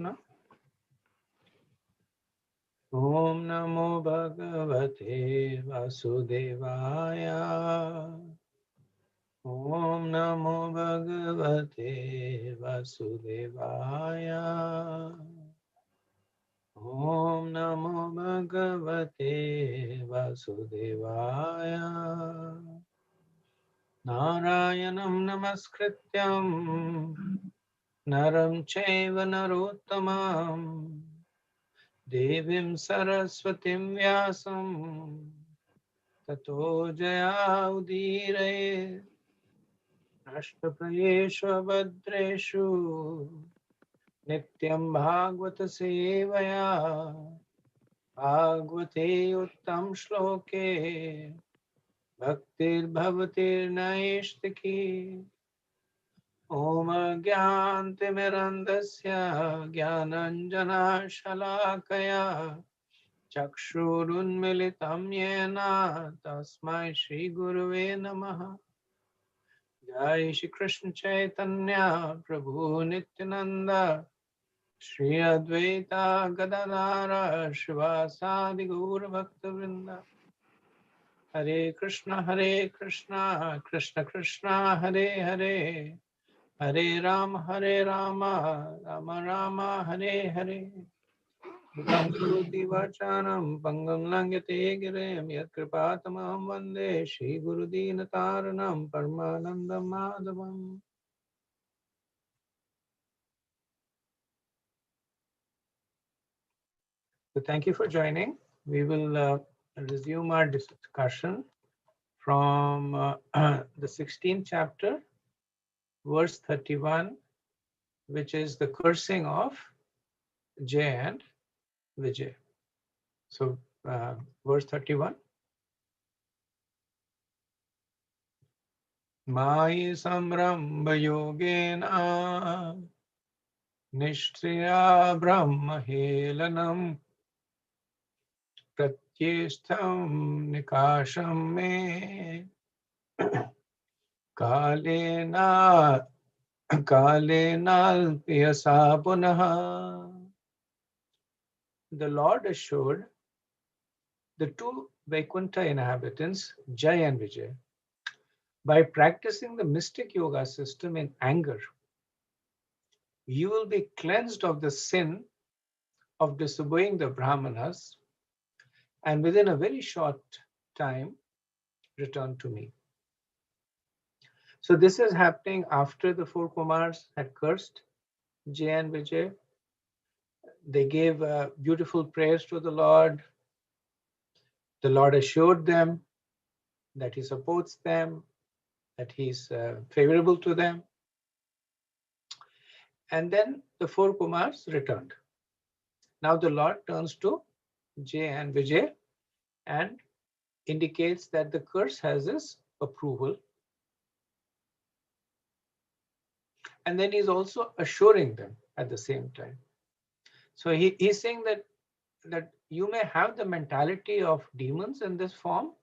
Krishna. Om Namo Bhagavate Vasudevaya. Om Namo Bhagavate Vasudevaya. Om Namo Bhagavate Vasudevaya. Narayanam Namaskrityam Naram Chaiva Narottamam Devim Saraswatim Vyasam Tato Jaya Udire Ashtaprayeshu Abhadreshu Nityam Bhagavata Sevaya Bhagavate Uttam Shloke Bhaktir Bhavatir Naishtaki Om Gyantimirandasya Gyananjana Shalakaya Chakshurunmilitam Yena Tasmai Shri Gurave Namaha. Jai Shri Krishna Chaitanya Prabhu Nityananda Shri Advaita Gadadara Shivasadi Gaura Bhakta Vrinda. Hare Krishna Krishna Krishna Hare Hare Hare Rama Rama Rama Hare Hare. Budhaṃ Karoti Vācānaṃ Pangam Langyate Girim Yat Kripatamaham Vande Shri Guru Dīnataranam Paramanandam Madhavam. So thank you for joining. We will resume our discussion from the 16th chapter, verse 31, which is the cursing of Jay and Vijay. So verse 31. Māyi samrambha yogena nishtriya brahma helanam pratyeshtham nikasham me kalena alpyasa punaha. The Lord assured the two Vaikuntha inhabitants, Jay and Vijay, by practicing the mystic yoga system in anger, you will be cleansed of the sin of disobeying the Brahmanas and within a very short time return to me. So this is happening after the four Kumars had cursed Jay and Vijay. They gave beautiful prayers to the Lord. The Lord assured them that he supports them, that he's favorable to them. And then the four Kumars returned. Now the Lord turns to Jay and Vijay and indicates that the curse has his approval. And then he's also assuring them at the same time. So he's saying that you may have the mentality of demons in this form,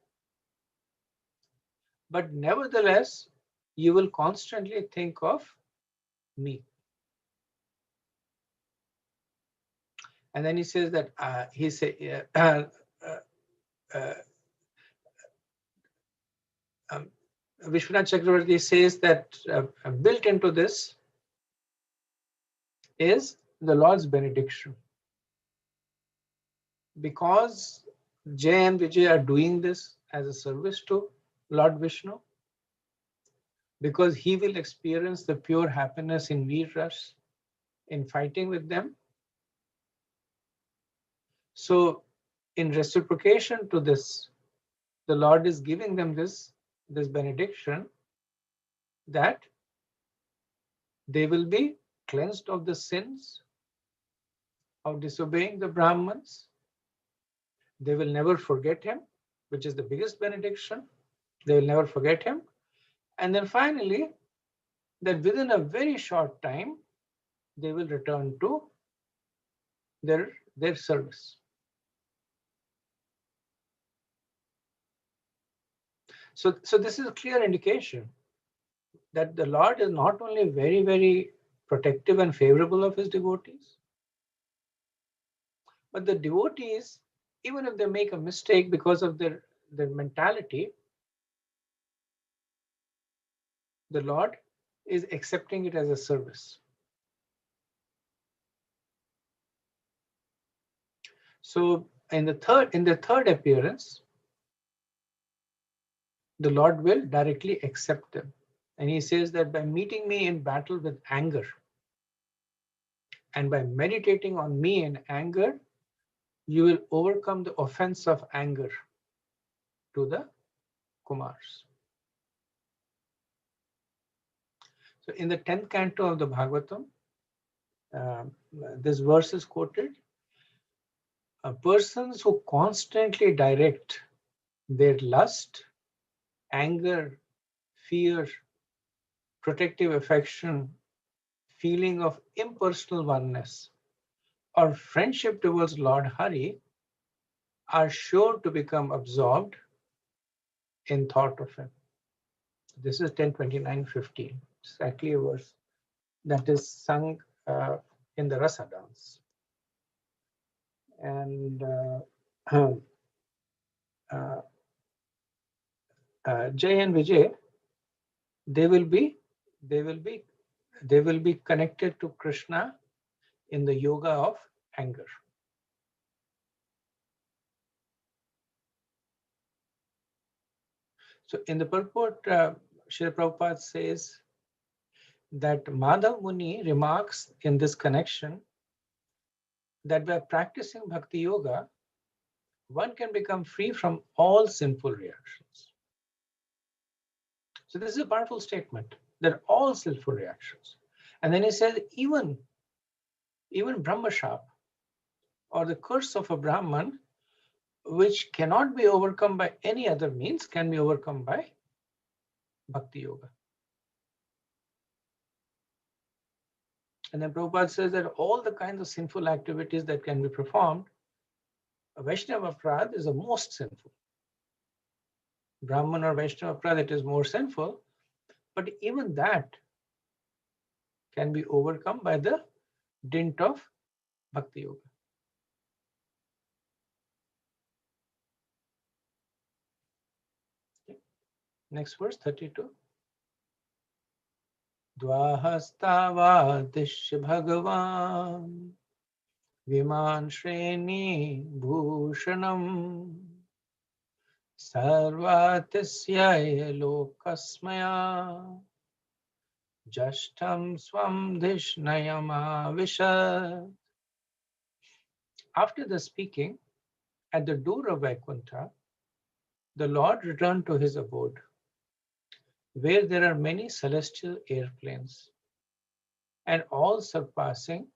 but nevertheless, you will constantly think of me. And then he says that Vishwanath Chakravarti says that built into this is the Lord's benediction. Because Jay and Vijay are doing this as a service to Lord Vishnu, because he will experience the pure happiness in Veer Ras in fighting with them. So in reciprocation to this, the Lord is giving them this benediction that they will be cleansed of the sins of disobeying the Brahmins. They will never forget him, which is the biggest benediction. They will never forget him. And then finally, that within a very short time, they will return to their service. So this is a clear indication that the Lord is not only very, very protective and favorable of his devotees, But the devotees, even if they make a mistake because of their mentality, the Lord is accepting it as a service. So in the third appearance, the Lord will directly accept them. And he says that by meeting me in battle with anger and by meditating on me in anger, you will overcome the offense of anger to the Kumars. So in the 10th canto of the Bhagavatam, this verse is quoted. Persons who constantly direct their lust, anger, fear, protective affection, feeling of impersonal oneness, or friendship towards Lord Hari are sure to become absorbed in thought of him. This is 10:29:15. Exactly a verse that is sung in the Rasa dance. And Jay and Vijay, they will be connected to Krishna in the yoga of anger. So in the purport, Srila Prabhupada says that Madhav Muni remarks in this connection that by practicing Bhakti Yoga, one can become free from all sinful reactions. So this is a powerful statement. They're all sinful reactions. And then he says, even Brahmashap, or the curse of a Brahman, which cannot be overcome by any other means, can be overcome by Bhakti Yoga. And then Prabhupada says that all the kinds of sinful activities that can be performed, a Vaishnava Prad is the most sinful. Brahman or Vaishnava Prad, it is more sinful, but even that can be overcome by the dint of Bhakti Yoga. Okay. Next verse, 32. Dvahastava-dishya Bhagavan Viman Shreni Bhushanam Sarvatisyaya Lokasmaya Jashtam Swam Dishnayama Vishad. After the speaking, at the door of Vaikuntha, the Lord returned to his abode, where there are many celestial airplanes, and all surpassing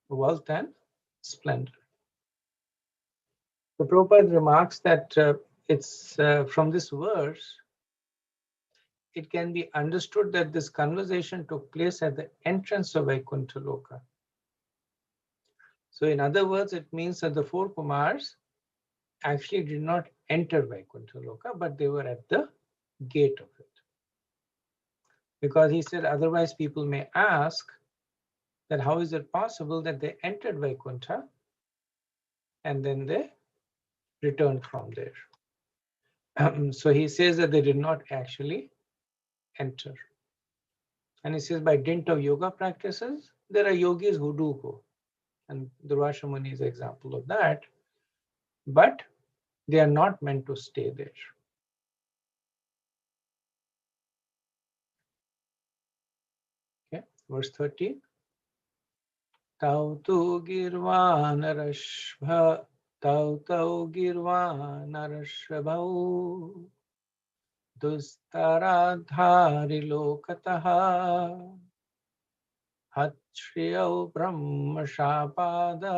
wealth and splendor. The Prabhupada remarks that it's from this verse, it can be understood that this conversation took place at the entrance of Vaikuntha Loka. So in other words, it means that the four Kumars actually did not enter Vaikuntha Loka, but they were at the gate of it. Because he said, otherwise people may ask that how is it possible that they entered Vaikuntha and then they returned from there. So he says that they did not actually enter. And he says by dint of yoga practices, there are yogis who do go. And Durvasha Muni is an example of that. But they are not meant to stay there. Okay, verse 13. Tau tu girvanarashbha tau girvanarashbhau dustaradhari lokataha hatriyau brahma shapada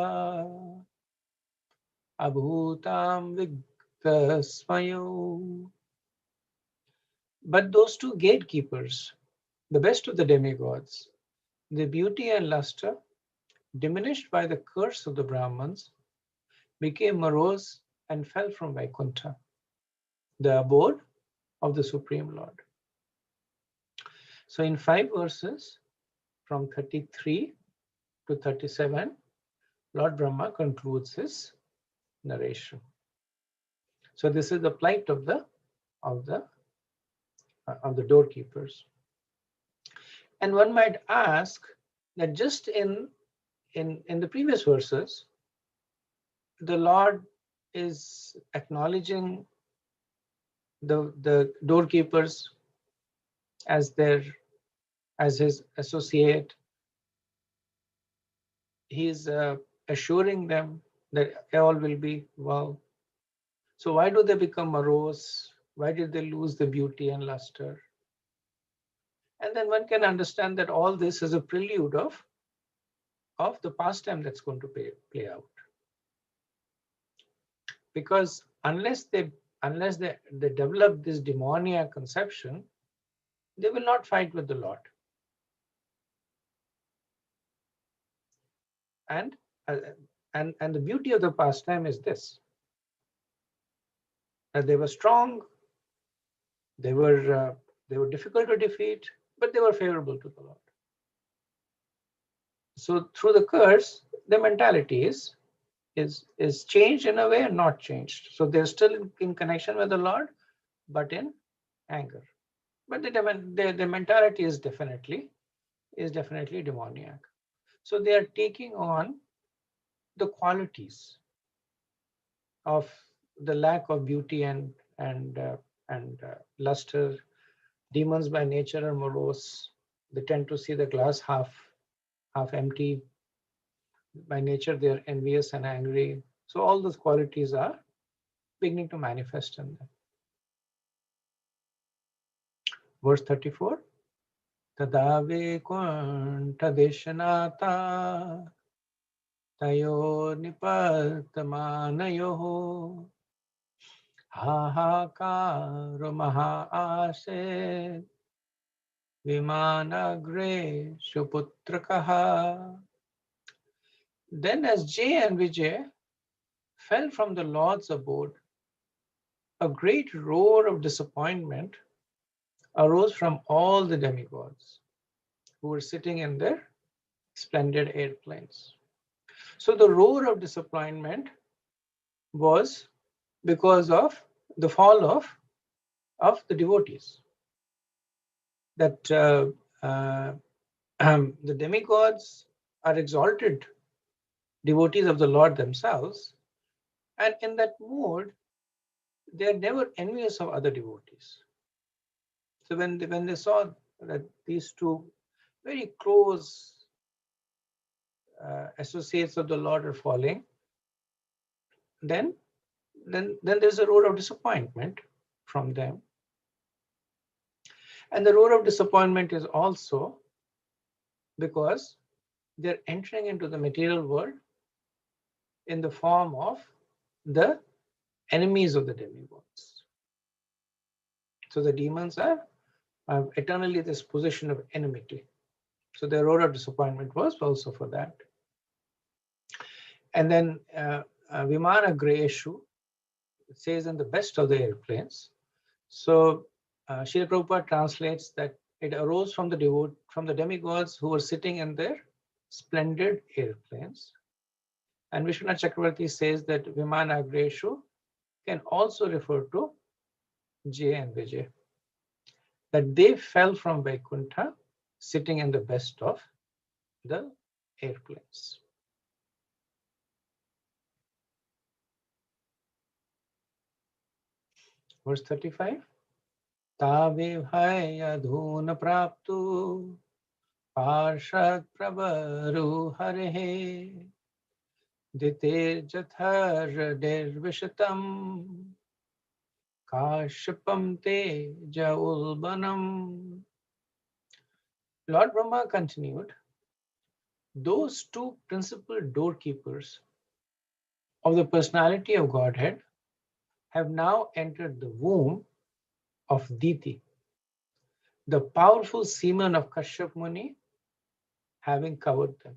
abhutam vigtasmayo. But those two gatekeepers, the best of the demigods, the beauty and luster, diminished by the curse of the Brahmins, became morose and fell from Vaikuntha, the abode of the Supreme Lord. So in 5 verses, from 33 to 37, Lord Brahma concludes his narration. So this is the plight of the doorkeepers. And one might ask that just in the previous verses, the Lord is acknowledging the doorkeepers as his associate. He's assuring them that all will be well. So why do they become morose? Why did they lose the beauty and luster? And then one can understand that all this is a prelude of the pastime that's going to play out. Because unless they develop this demoniac conception, they will not fight with the Lord. And the beauty of the pastime is this: that they were strong, they were difficult to defeat, but they were favorable to the Lord. So through the curse, the mentality is changed in a way and not changed. So they're still in connection with the Lord, but in anger. But the mentality is definitely demoniac. So they are taking on the qualities of the lack of beauty and luster. Demons by nature are morose. They tend to see the glass half empty. By nature, they are envious and angry. So all those qualities are beginning to manifest in them. Verse 34. Tadave kunta deshanata tayo nipatmanayo hahakaro maha ase vimanagre shuputrakaha. Then as Jay and Vijay fell from the Lord's abode, a great roar of disappointment arose from all the demigods who were sitting in their splendid airplanes. So the roar of disappointment was because of the fall of the devotees. That the demigods are exalted devotees of the Lord themselves, and in that mood, they are never envious of other devotees. So when they saw that these two very close associates of the Lord are falling, then there's a roar of disappointment from them. And the roar of disappointment is also because they're entering into the material world in the form of the enemies of the demigods. So the demons have eternally this position of enmity. So the roar of disappointment was also for that. And then Vimana Grayeshu, it says in the best of the airplanes. So Srila Prabhupada translates that it arose from the demigods who were sitting in their splendid airplanes. And Vishwanath Chakravarti says that Vimana Grayeshu can also refer to Jay and Vijay, that they fell from Vaikuntha sitting in the best of the airplanes. Verse 35. Tave bhayadhuna praptu parshad pravaru harehe dite jathar dervishatam kashapam te jaulbanam. Lord Brahma continued, those two principal doorkeepers of the personality of Godhead have now entered the womb of Diti, the powerful semen of Kashyap Muni, having covered them.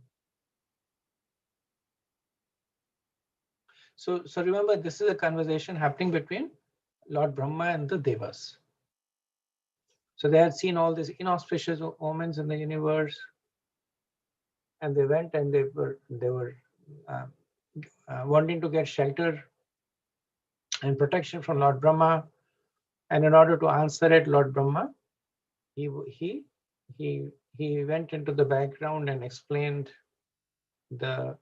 So remember, this is a conversation happening between Lord Brahma and the Devas. So they had seen all these inauspicious omens in the universe, and they went and they were wanting to get shelter and protection from Lord Brahma. And in order to answer it, Lord Brahma, he went into the background and explained the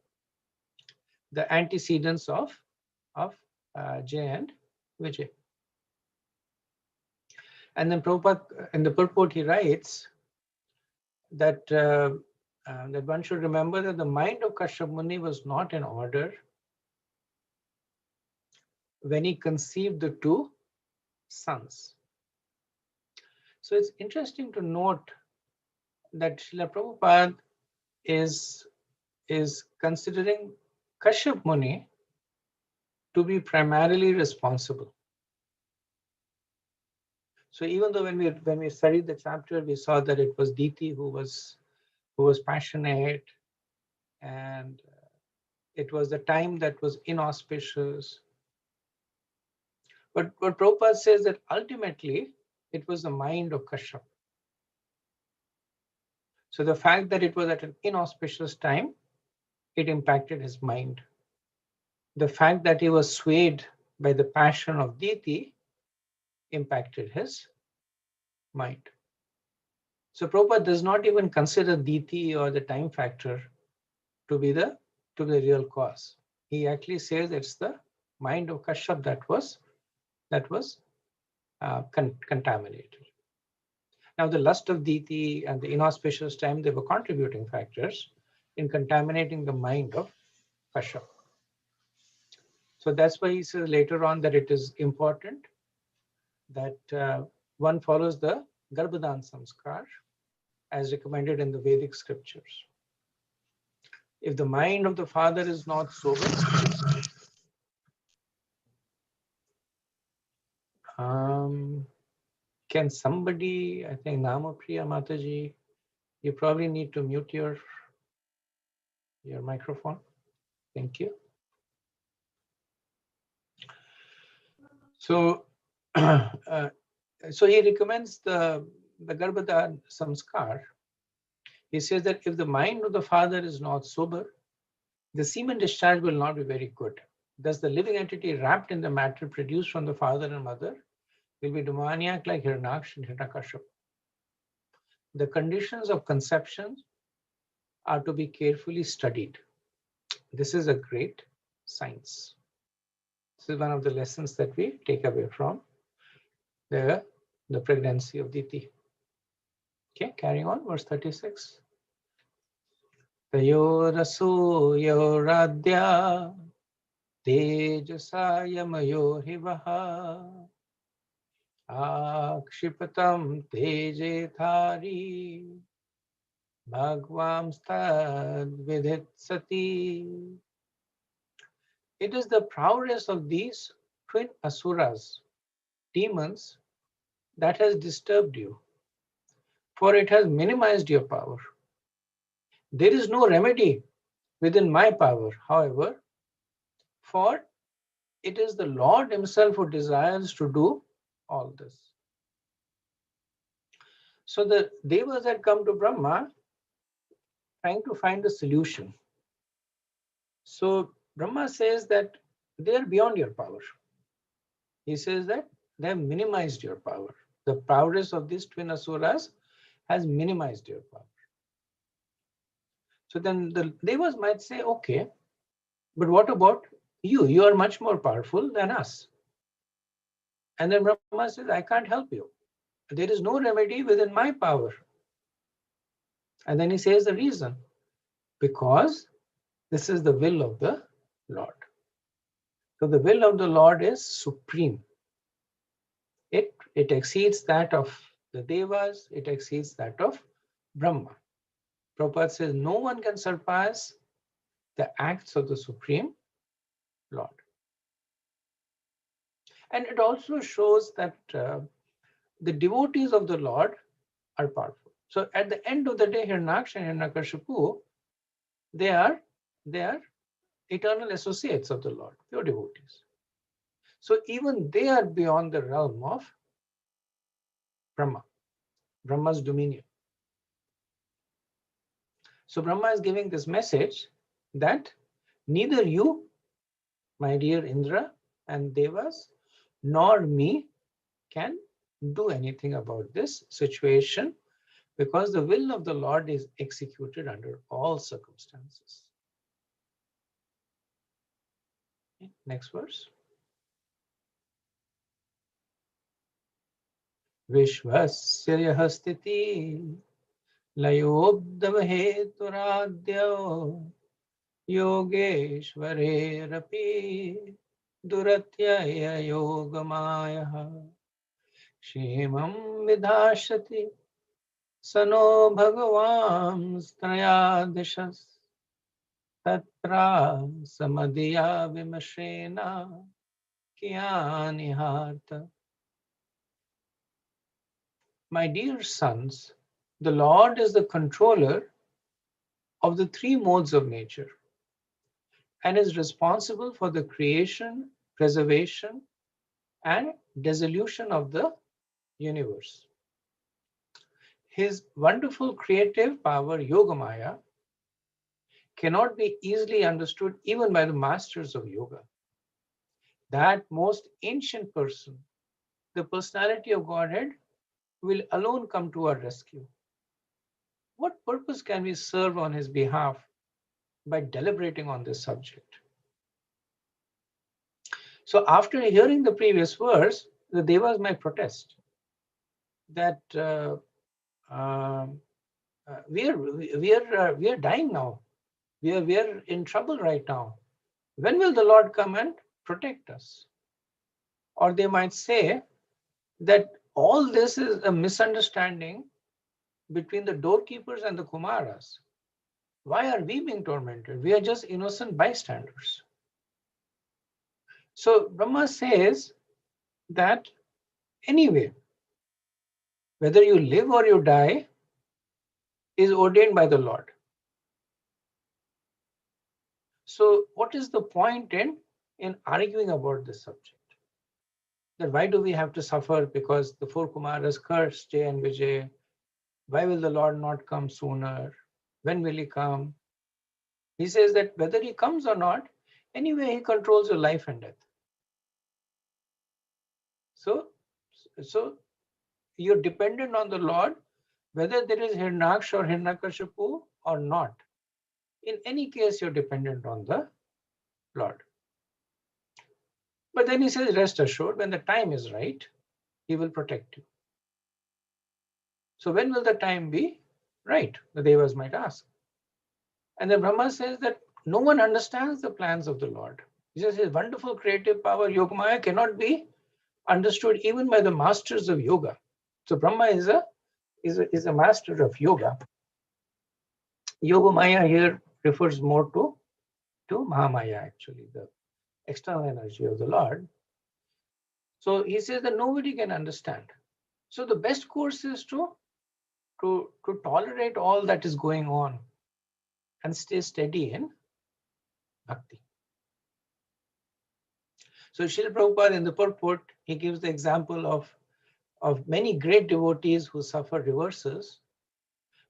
antecedents of Jay and Vijay. And then Prabhupada, in the purport, he writes that that one should remember that the mind of Kashyap Muni was not in order when he conceived the two sons. So it's interesting to note that Srila Prabhupada is considering Kashyap Muni to be primarily responsible. So even though when we studied the chapter, we saw that it was Diti who was passionate, and it was the time that was inauspicious. But what Prabhupada says that ultimately it was the mind of Kashyap. So the fact that it was at an inauspicious time, it impacted his mind. The fact that he was swayed by the passion of Diti impacted his mind. So Prabhupada does not even consider Diti or the time factor to be the real cause. He actually says it's the mind of Kashyap that was contaminated. Now the lust of Diti and the inauspicious time, they were contributing factors in contaminating the mind of Kashyap. So that's why he says later on that it is important that one follows the Garbhadan Samskar as recommended in the Vedic scriptures. If the mind of the father is not sober, can somebody, I think Namapriya Mataji, you probably need to mute your microphone. Thank you. So, so he recommends the Garbhadan Samskar. He says that if the mind of the father is not sober, the semen discharge will not be very good. Thus, the living entity wrapped in the matter produced from the father and mother will be demoniac like Hiranyaksh and Hiranyakashipu. The conditions of conception are to be carefully studied. This is a great science. This is one of the lessons that we take away from the pregnancy of Diti. Okay, carrying on, verse 36. Tayorasu yoradya tejasayamayo hivaha akshipatam teje thari bhagvam stad vidhitsati. It is the prowess of these twin asuras, demons, that has disturbed you, for it has minimized your power. There is no remedy within my power, however, for it is the Lord himself who desires to do all this. So the devas had come to Brahma trying to find a solution. So Brahma says that they are beyond your power. He says that they have minimized your power. The prowess of these twin asuras has minimized your power. So then the devas might say, okay, but what about you? You are much more powerful than us. And then Brahma says, I can't help you. There is no remedy within my power. And then he says the reason, because this is the will of the Lord. So the will of the Lord is supreme. It exceeds that of the devas, it exceeds that of Brahma. Prabhupada says no one can surpass the acts of the Supreme Lord. And it also shows that the devotees of the Lord are powerful. So at the end of the day, Hiranyaksh and Hiranyakashipu, they are eternal associates of the Lord, pure devotees. So even they are beyond the realm of Brahma, Brahma's dominion. So Brahma is giving this message that neither you, my dear Indra and Devas, nor me can do anything about this situation, because the will of the Lord is executed under all circumstances. Okay, next verse. Vishvasya yah sthiti layobdam heturadyo yogeshvarerapi duratyaya yogamaya shemam vidhashati sano bhagavam strayadishas tatra samadhiya vimashena kyaniharta. My dear sons, the Lord is the controller of the three modes of nature and is responsible for the creation, preservation, and dissolution of the universe. His wonderful creative power, Yogamaya, cannot be easily understood even by the masters of yoga. That most ancient person, the personality of Godhead, will alone come to our rescue. What purpose can we serve on his behalf by deliberating on this subject? So after hearing the previous verse, the Devas might protest that we are dying now. We are in trouble right now. When will the Lord come and protect us? Or they might say that all this is a misunderstanding between the doorkeepers and the Kumaras. Why are we being tormented? We are just innocent bystanders. So Brahma says that anyway, whether you live or you die is ordained by the Lord. So what is the point in arguing about this subject? That why do we have to suffer because the four Kumaras cursed Jay and Vijay? Why will the Lord not come sooner? When will he come? He says that whether he comes or not, anyway, he controls your life and death. So you're dependent on the Lord, whether there is Hirnaksh or Hiranyakashipu or not. In any case, you're dependent on the Lord. But then he says, rest assured, when the time is right, he will protect you. So when will the time be right? The Devas might ask. And then Brahma says that no one understands the plans of the Lord. He says his wonderful creative power, Yogamaya, cannot be understood even by the masters of yoga. So Brahma is a master of yoga. Yogamaya here refers more to Mahamaya, actually, the external energy of the Lord. So he says that nobody can understand. So the best course is to tolerate all that is going on and stay steady in bhakti. So Srila Prabhupada in the purport, he gives the example of many great devotees who suffered reverses,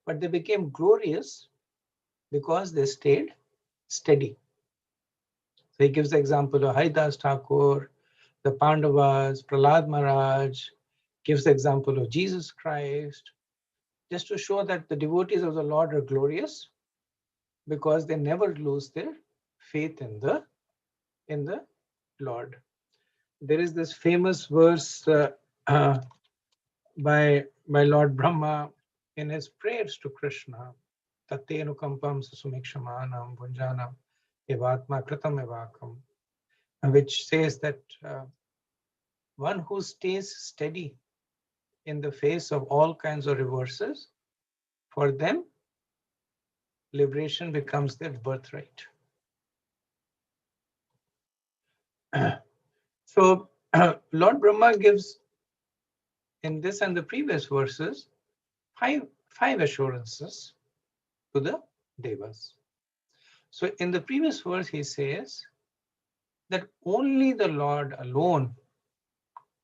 but they became glorious because they stayed steady. So he gives the example of Haridas Thakur, the Pandavas, Prahlad Maharaj, gives the example of Jesus Christ, just to show that the devotees of the Lord are glorious because they never lose their faith in the Lord. There is this famous verse by Lord Brahma in his prayers to Krishna, Tattenu kampam susumikshamanam bhunjanam evatma kritam evakam, which says that one who stays steady in the face of all kinds of reverses, for them, liberation becomes their birthright. So Lord Brahma gives in this and the previous verses five assurances to the Devas. So in the previous verse, he says that only the Lord alone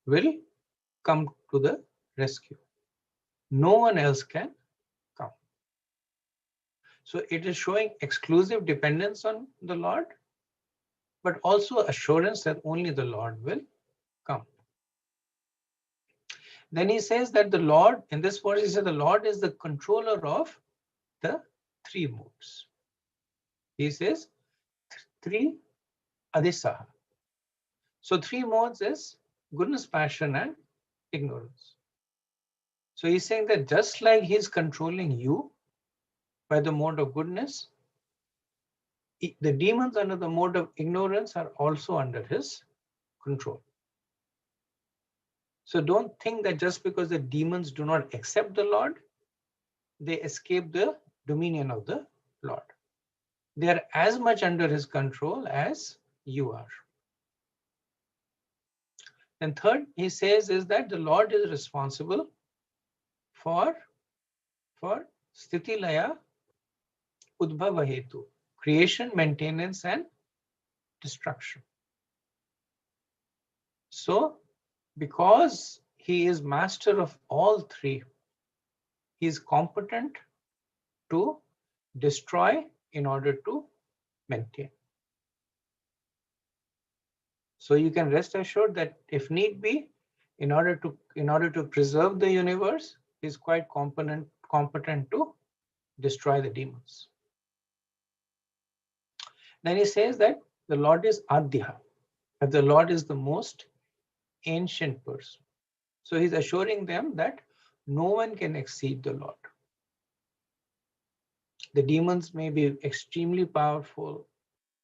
will come to the rescue. No one else can come. So it is showing exclusive dependence on the Lord, but also assurance that only the Lord will come. Then he says that the Lord, in this verse, he said the Lord is the controller of the three modes. He says three adisaha. So three modes is goodness, passion, and ignorance. So he's saying that just like he's controlling you by the mode of goodness, the demons under the mode of ignorance are also under his control. So don't think that just because the demons do not accept the Lord, they escape the dominion of the Lord. They are as much under his control as you are. And third, he says is that the Lord is responsible for sthiti laya udbhava hetu, creation, maintenance, and destruction. So because he is master of all three, he is competent to destroy in order to maintain. So you can rest assured that if need be, in order to preserve the universe, he is quite competent to destroy the demons. Then he says that the Lord is Adhya, that the Lord is the most ancient person. So he's assuring them that no one can exceed the Lord. The demons may be extremely powerful.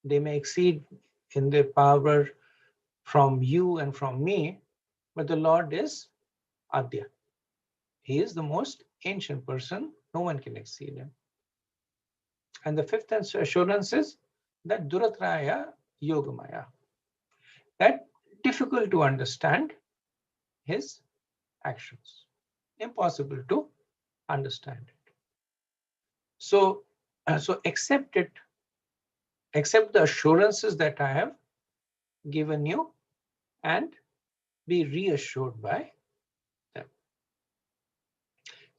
They may exceed in their power from you and from me, but the Lord is Adhya. He is the most ancient person. No one can exceed him. And the fifth assurance is that Duratraya Yogamaya, that difficult to understand his actions, impossible to understand it. So accept it, accept the assurances that I have given you and be reassured by them.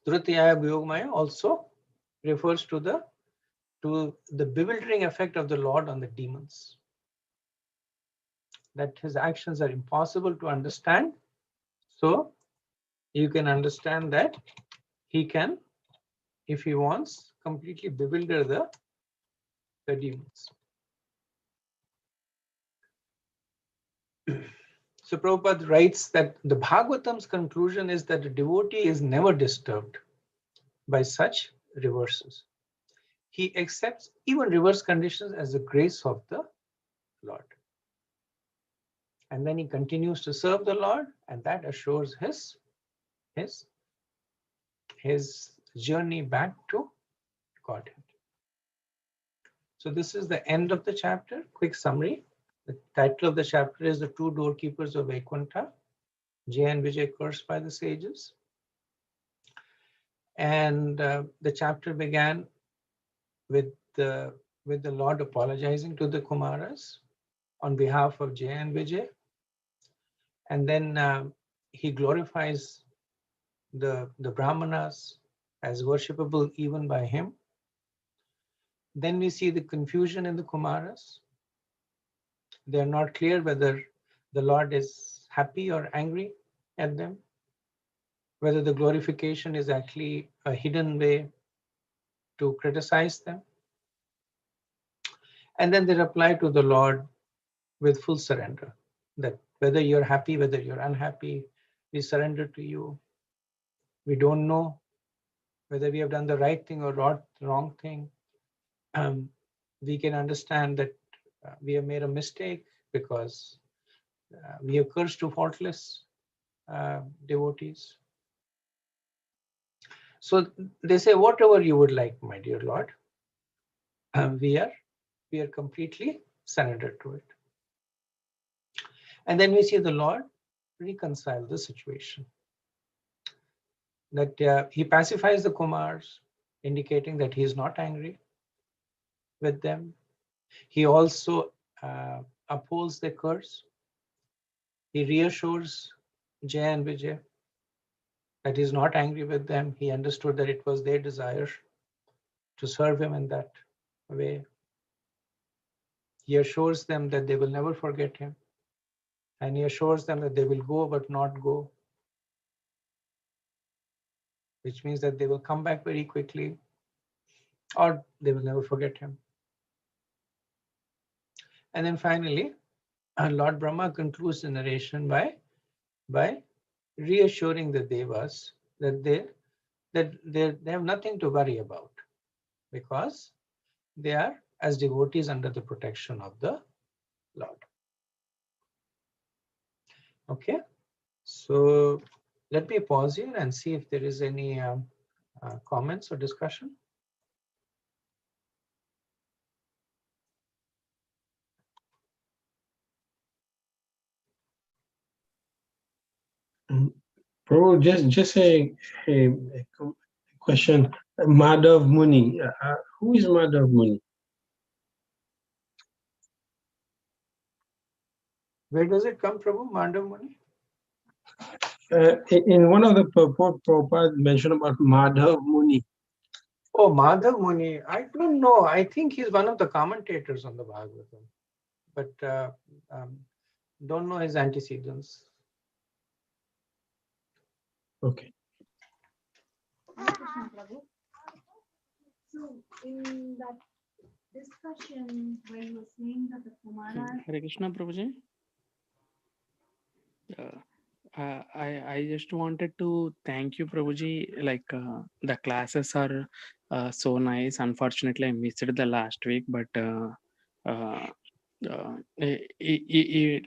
Durataya Yogamaya also refers to the bewildering effect of the Lord on the demons, that his actions are impossible to understand. So you can understand that he can, if he wants, completely bewilder the demons. So Prabhupada writes that the Bhagavatam's conclusion is that the devotee is never disturbed by such reverses. He accepts even reverse conditions as the grace of the Lord. And then he continues to serve the Lord, and that assures his journey back to Godhead. So this is the end of the chapter. Quick summary. The title of the chapter is The Two Doorkeepers of Vaikuntha, Jay and Vijay cursed by the sages. And the chapter began with the Lord apologizing to the Kumaras on behalf of Jay and Vijay. And then he glorifies the Brahmanas as worshipable even by him. Then we see the confusion in the Kumaras. They are not clear whether the Lord is happy or angry at them, whether the glorification is actually a hidden way to criticize them. And then they reply to the Lord with full surrender, that whether you're happy, whether you're unhappy, we surrender to you. We don't know whether we have done the right thing or wrong thing. We can understand that we have made a mistake because we have cursed to faultless devotees. So they say, whatever you would like, my dear Lord, we are completely surrendered to it. And then we see the Lord reconcile the situation. That he pacifies the Kumars, indicating that he is not angry with them. He also upholds the curse. He reassures Jay and Vijay that he is not angry with them. He understood that it was their desire to serve him in that way. He assures them that they will never forget him. And he assures them that they will go but not go. which means that they will come back very quickly, or they will never forget him. And then finally, Lord Brahma concludes the narration by reassuring the Devas that they have nothing to worry about, because they are as devotees under the protection of the Lord. Okay, so let me pause here and see if there is any comments or discussion. Bro, just a question. Madhav Muni. Who is Madhav Muni? Where does it come from, Madhav Muni? In one of the Prabhupada mentioned about Madhav Muni. Oh, Madhav Muni. I don't know. I think he's one of the commentators on the Bhagavatam, but don't know his antecedents. Okay. So in that discussion where you were saying that the Kumaras. Hare Krishna, Prabhuji. I just wanted to thank you, Prabhuji. Like the classes are so nice. Unfortunately, I missed it the last week, but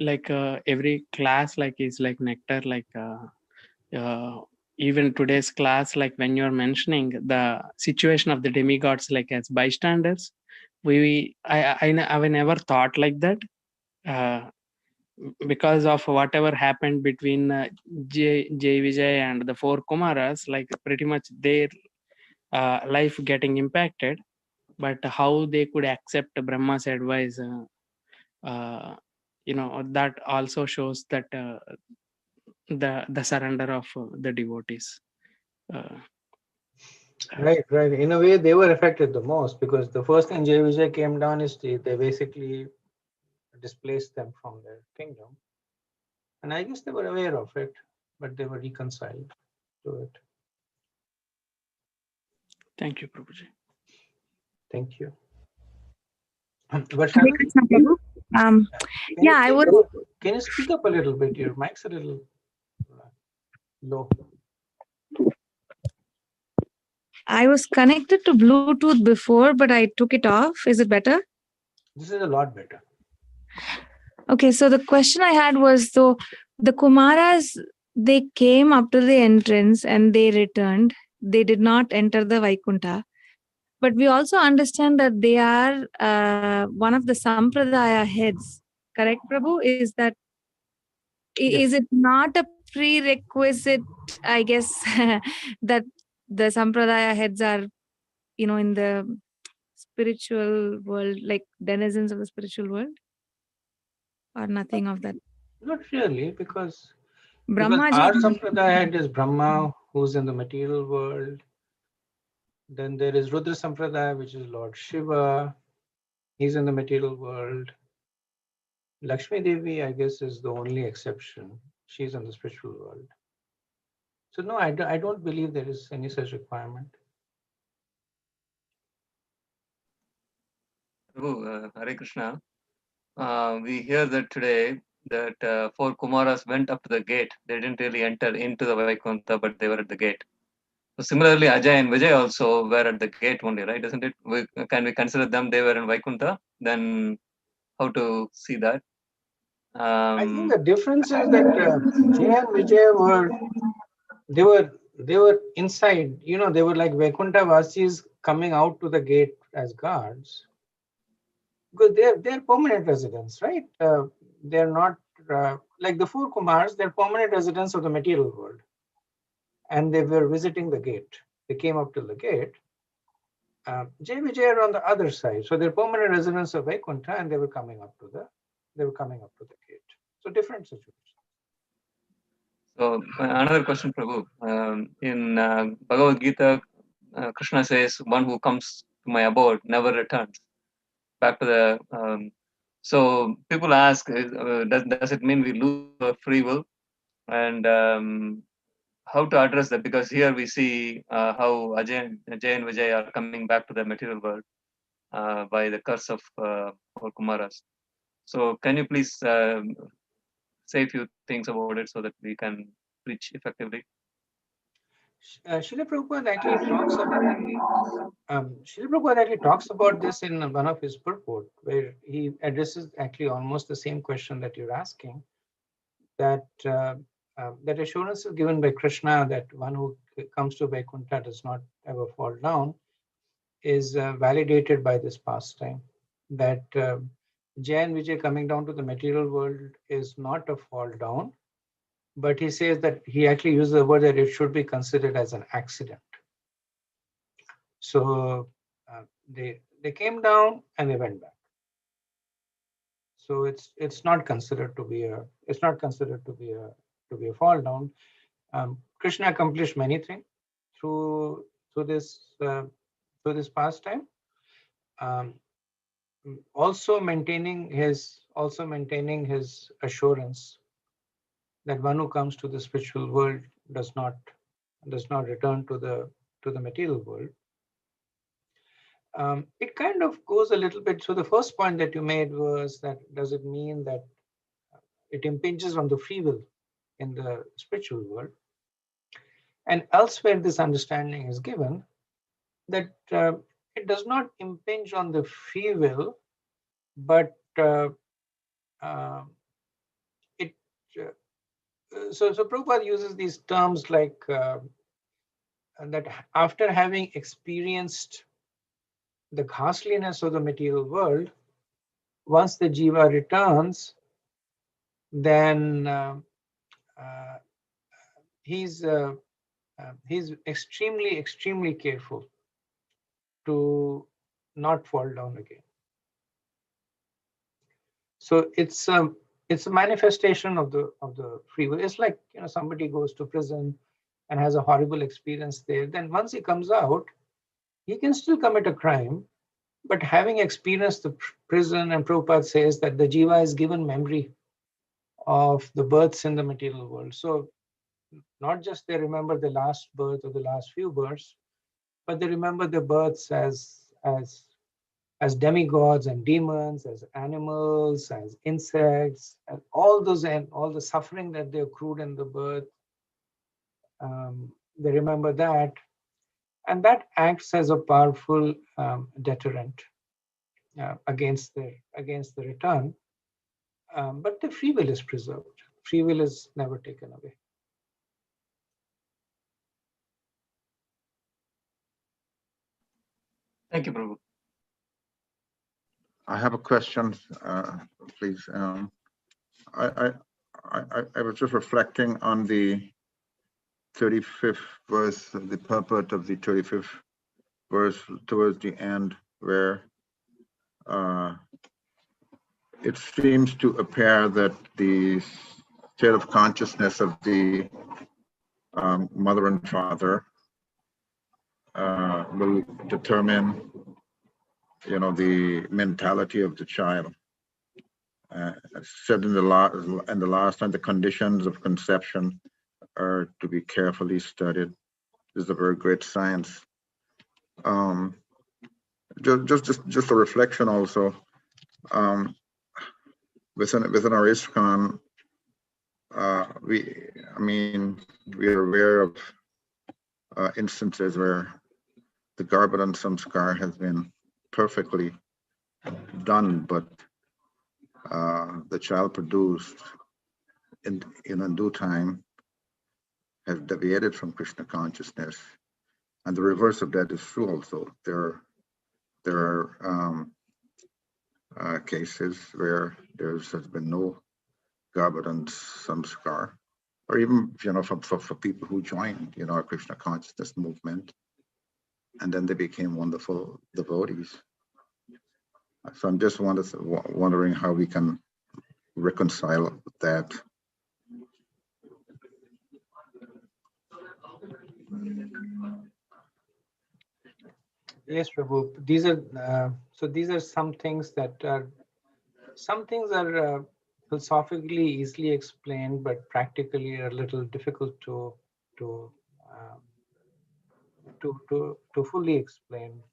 like every class like is like nectar. Like even today's class, like when you're mentioning the situation of the demigods, like as bystanders, I never thought like that. Because of whatever happened between Jay Vijay and the four Kumaras, like pretty much their life getting impacted, but how they could accept Brahma's advice, that also shows that the surrender of the devotees. Right. In a way, they were affected the most, because the first thing Jay Vijay came down is they basically displaced them from their kingdom. And I guess they were aware of it, but they were reconciled to it. Thank you, Prabhuji. Thank you. Yeah, I would. Can you speak up a little bit? Your mic's a little low. I was connected to Bluetooth before, but I took it off. Is it better? This is a lot better. Okay, so the question I had was, so the Kumaras, they came up to the entrance and they returned. They did not enter the Vaikunta. But we also understand that they are one of the Sampradaya heads. Correct, Prabhu? Is that, is it not a prerequisite, I guess, that the Sampradaya heads are, in the spiritual world, like denizens of the spiritual world? Or nothing of that? Not really, because Brahmaji. our Sampradaya head is Brahma, who's in the material world. Then there is Rudra Sampradaya, which is Lord Shiva. He's in the material world. Lakshmi Devi, I guess, is the only exception. She's in the spiritual world. So no, I don't believe there is any such requirement. Prabhu, Hare Krishna. We hear that today that four Kumaras went up to the gate. They didn't really enter into the Vaikuntha, but they were at the gate. So similarly, Ajay and Vijay also were at the gate only, right? Isn't it? Can we consider them they were in Vaikuntha? Then how to see that? I think the difference is that Jay and Vijay were inside. They were like Vaikuntha Vasis coming out to the gate as guards, because they're permanent residents, right? They're not like the four Kumars. They're permanent residents of the material world, and they were visiting the gate. They came up to the gate. Jay Vijay are on the other side, so they're permanent residents of Vaikuntha, and they were coming up to the gate. So different situation. So another question, Prabhu. In Bhagavad Gita, Krishna says, "One who comes to my abode never returns back to the." So people ask, does it mean we lose our free will? And how to address that, because here we see how Ajay and Vijay are coming back to the material world by the curse of all Kumaras. So can you please say a few things about it so that we can preach effectively? Srila Prabhupada actually talks about this in one of his purport, where he addresses actually almost the same question that you're asking, that that assurance is given by Krishna that one who comes to Vaikuntha does not ever fall down is validated by this pastime. That Jay and Vijay coming down to the material world is not a fall down, but he says that he actually uses the word that it should be considered as an accident. So they came down and they went back. So it's not considered to be a fall down. Krishna accomplished many things through this pastime. Also maintaining his assurance that one who comes to the spiritual world does not return to the material world. It kind of goes a little bit. So the first point that you made was that does it mean that it impinges on the free will in the spiritual world? And elsewhere, this understanding is given that it does not impinge on the free will, but so Prabhupada uses these terms like that after having experienced the ghastliness of the material world, once the jiva returns, then he's extremely careful to not fall down again. So it's a manifestation of the free will. It's like, you know, somebody goes to prison and has a horrible experience there. Then once he comes out, he can still commit a crime, but having experienced the prison, and Prabhupada says that the jiva is given memory of the births in the material world. So not just they remember the last birth or the last few births, but they remember the births as demigods and demons, as animals, as insects, and all those, and all the suffering that they accrued in the birth. They remember that, and that acts as a powerful deterrent against the return. But the free will is preserved. Free will is never taken away. Thank you, Prabhu. I have a question, please. I was just reflecting on the 35th verse, the purport of the 35th verse towards the end, where it seems to appear that the state of consciousness of the mother and father will determine, you know, the mentality of the child. Said in the last time, the conditions of conception are to be carefully studied. This is a very great science. Just a reflection also. Within our ISKCON, we are aware of instances where the Garbhadan Samskar has been perfectly done, but the child produced in a due time has deviated from Krishna consciousness, and the reverse of that is true also. There are cases where there has been no Garbhadan Samskar, or even, you know, for people who joined, you know, our Krishna consciousness movement, and then they became wonderful devotees. So I'm just wondering how we can reconcile that. Yes, Prabhu. These are some things that are philosophically easily explained, but practically are a little difficult to to fully explain.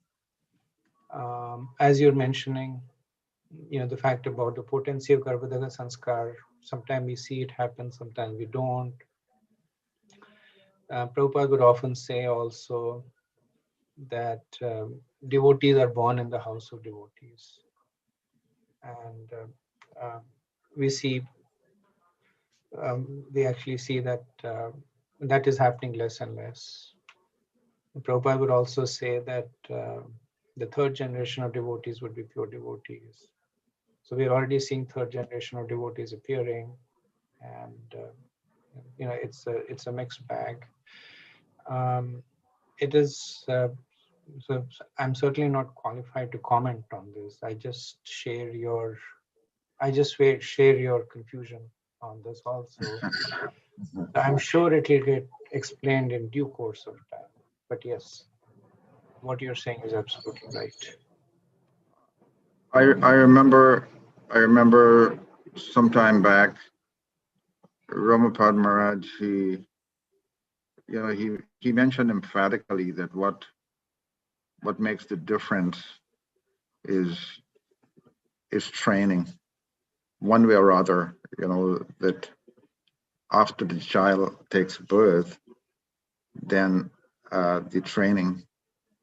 As you're mentioning, the fact about the potency of Garbhadaga Sanskar. Sometimes we see it happen, sometimes we don't. Prabhupada would often say also that devotees are born in the house of devotees. And we actually see that that is happening less and less. Prabhupada would also say that the third generation of devotees would be pure devotees. So we're already seeing third generation of devotees appearing, and it's a mixed bag. It is. So I'm certainly not qualified to comment on this. I just share your confusion on this also. I'm sure it will get explained in due course of time. But yes, what you're saying is absolutely right. I remember some time back, Ramapad Maharaj, he mentioned emphatically that what makes the difference is training, one way or other. That after the child takes birth, then the training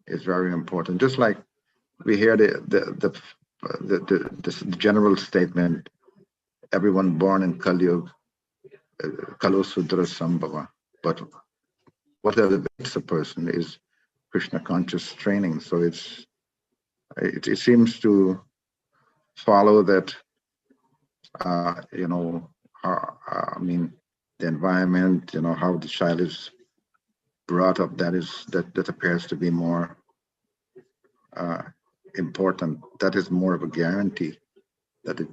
is very important. Just like we hear the general statement, everyone born in Kali Yuga, Kalo Sudra Sambhava. But what elevates a person is Krishna conscious training. So it seems to follow that, the environment, how the child is brought up, that appears to be more important. That is more of a guarantee that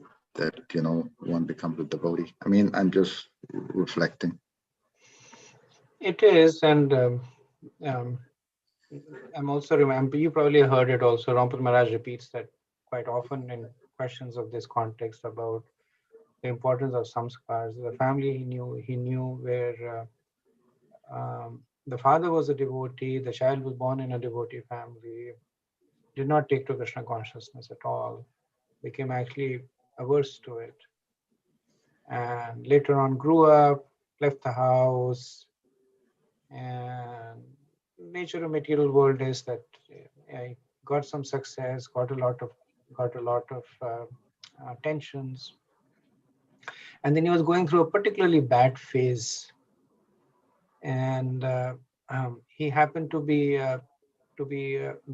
one becomes a devotee. I'm just reflecting. It is, and I'm also remember, you probably heard it also, Rampal Maharaj repeats that quite often in questions of this context about the importance of samskars. The family he knew where the father was a devotee, the child was born in a devotee family, did not take to Krishna consciousness at all, became actually averse to it. And later on grew up, left the house, and nature of material world is that I got some success, got a lot of tensions, and then he was going through a particularly bad phase, and he happened to be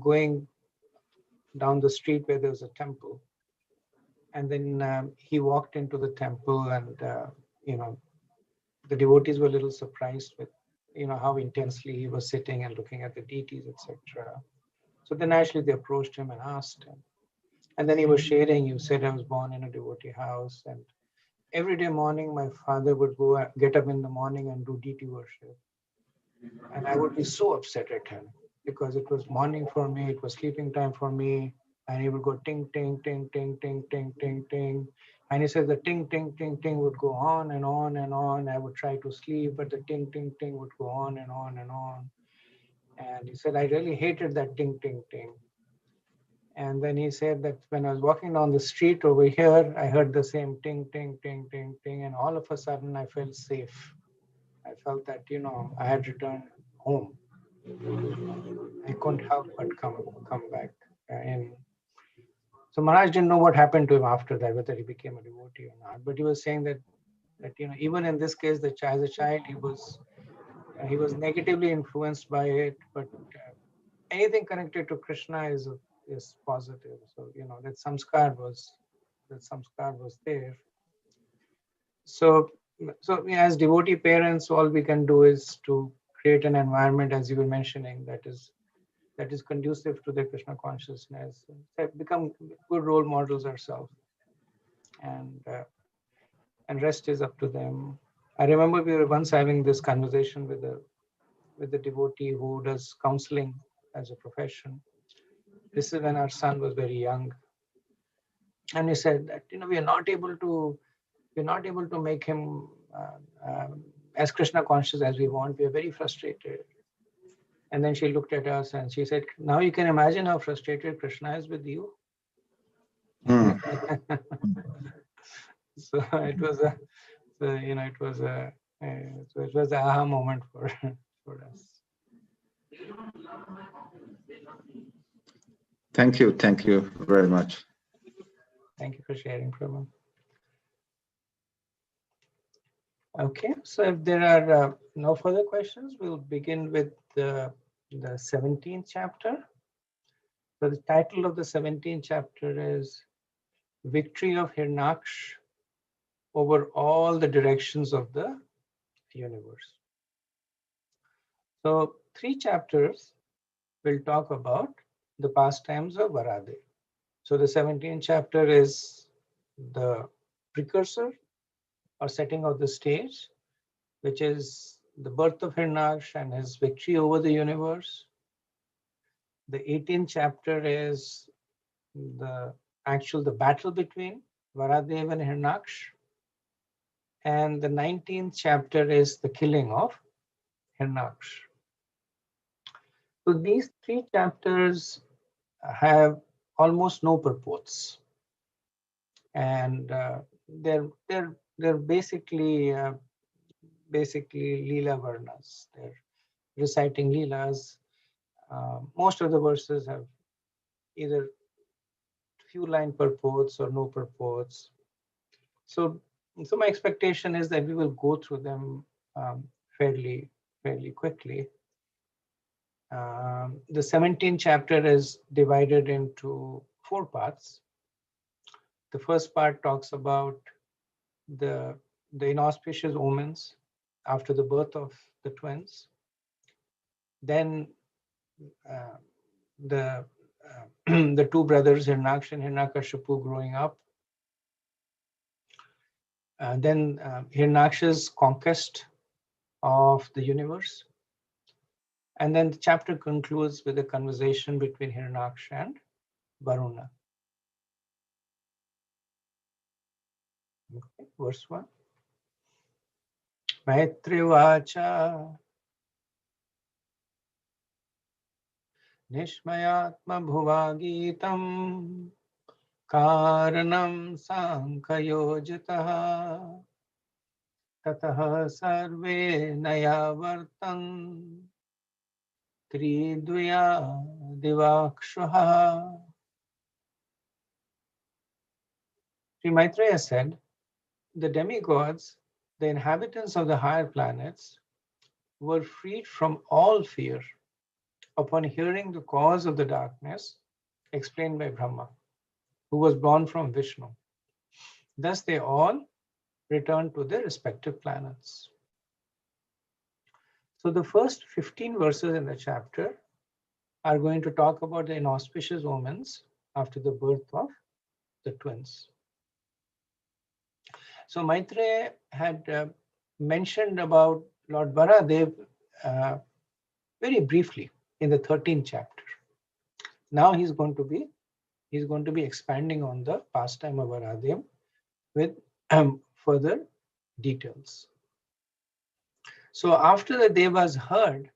going down the street where there was a temple, and then he walked into the temple, and the devotees were a little surprised with how intensely he was sitting and looking at the deities, etc. So then actually they approached him and asked him. And then he was sharing, you said I was born in a devotee house, and every day morning my father would get up in the morning and do deity worship. And I would be so upset at him because it was morning for me, it was sleeping time for me, and he would go ting, ting, ting, ting, ting, ting, ting, ting. And he said the ting, ting, ting, ting would go on and on and on. I would try to sleep, but the ting, ting, ting would go on and on and on. And he said, I really hated that ting, ting, ting. And then he said that when I was walking down the street over here, I heard the same ting, ting, ting, ting, ting. And all of a sudden I felt safe. I felt that, I had returned home. I couldn't help but come back. So Maharaj didn't know what happened to him after that, whether he became a devotee or not. But he was saying that even in this case, as a child, he was negatively influenced by it. But anything connected to Krishna is positive. So that samskar was there. So as devotee parents, all we can do is to create an environment, as you were mentioning, that is conducive to the Krishna consciousness, become good role models ourselves, and rest is up to them. I remember we were once having this conversation with a devotee who does counseling as a profession. This is when our son was very young, and he said that we are not able to make him as Krishna conscious as we want, we are very frustrated. And then she looked at us and she said, now you can imagine how frustrated Krishna is with you. Mm. So it was a, so, it was a, so it was the aha moment for us. Thank you very much. Thank you for sharing, Prabhu. Okay, so if there are no further questions, we'll begin with the 17th chapter. So the title of the 17th chapter is Victory of Hirnaksh over all the directions of the universe. So 3 chapters will talk about the pastimes of Varadev. So the 17th chapter is the precursor or setting of the stage, which is the birth of Hirnaksh and his victory over the universe. The 18th chapter is the battle between Varadev and Hirnaksh. And the 19th chapter is the killing of Hirnaksh. So these 3 chapters have almost no purports, and they're basically Leela Varnas. They're reciting Leelas. Most of the verses have either few line purports or no purports. So my expectation is that we will go through them fairly quickly. The 17th chapter is divided into 4 parts. The first part talks about the inauspicious omens after the birth of the twins. Then the 2 brothers Hirnaksh and Hiranyakashipu growing up. Then Hirnaksha's conquest of the universe. And then the chapter concludes with a conversation between Hiranyaksh and Varuna. Okay, verse 1. Maitri Vacha Nishmayatma Bhuvagitam Karanam Sankhayojitaha Tataha Sarve Nayavartan Tridvya Divakshaha. Sri Maitreya said, the demigods, the inhabitants of the higher planets, were freed from all fear upon hearing the cause of the darkness explained by Brahma, who was born from Vishnu. Thus they all returned to their respective planets. So the first 15 verses in the chapter are going to talk about the inauspicious omens after the birth of the twins. So Maitreya had mentioned about Lord Varadev very briefly in the 13th chapter. Now he's going to be expanding on the pastime of Varadev with further details. So after the Devas heard,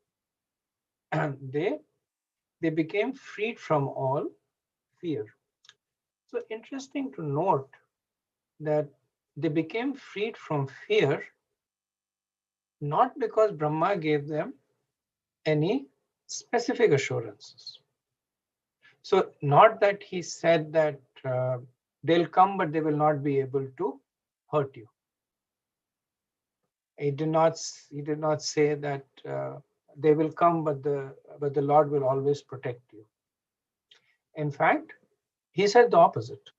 they became freed from all fear. So interesting to note that they became freed from fear not because Brahma gave them any specific assurances. So not that he said that they'll come, but they will not be able to hurt you. He did not say that they will come, but the Lord will always protect you. In fact, he said the opposite.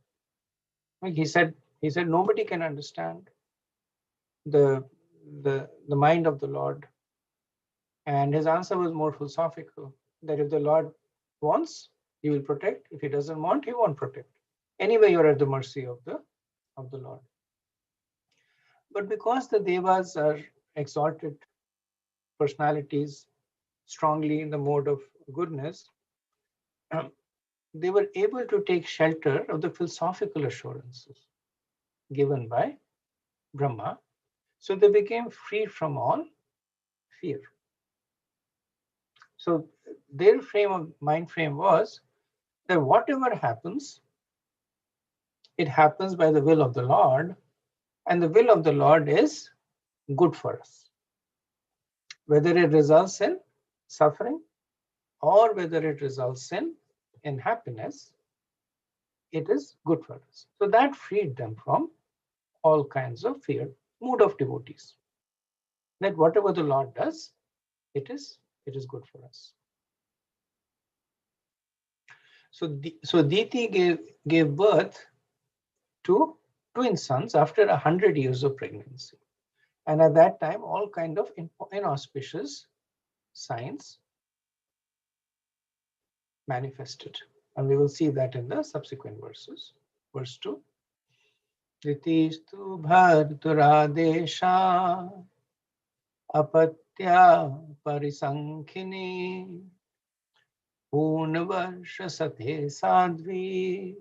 He said nobody can understand the mind of the Lord. And his answer was more philosophical, that if the Lord wants, he will protect. If he doesn't want, he won't protect. Anyway, you're at the mercy of the Lord. But because the Devas are exalted personalities, strongly in the mode of goodness, they were able to take shelter of the philosophical assurances given by Brahma. So they became free from all fear. So their mind frame was that whatever happens, it happens by the will of the Lord, and the will of the Lord is good for us. Whether it results in suffering or whether it results in happiness, it is good for us. So that freed them from all kinds of fear, mood of devotees. That whatever the Lord does, it is good for us. So Diti gave birth to twin sons after 100 years of pregnancy. And at that time, all kind of inauspicious signs manifested. And we will see that in the subsequent verses. Verse 2. Ditistu bharturadesha apatya parisankhini Punavarsha sathe sadvi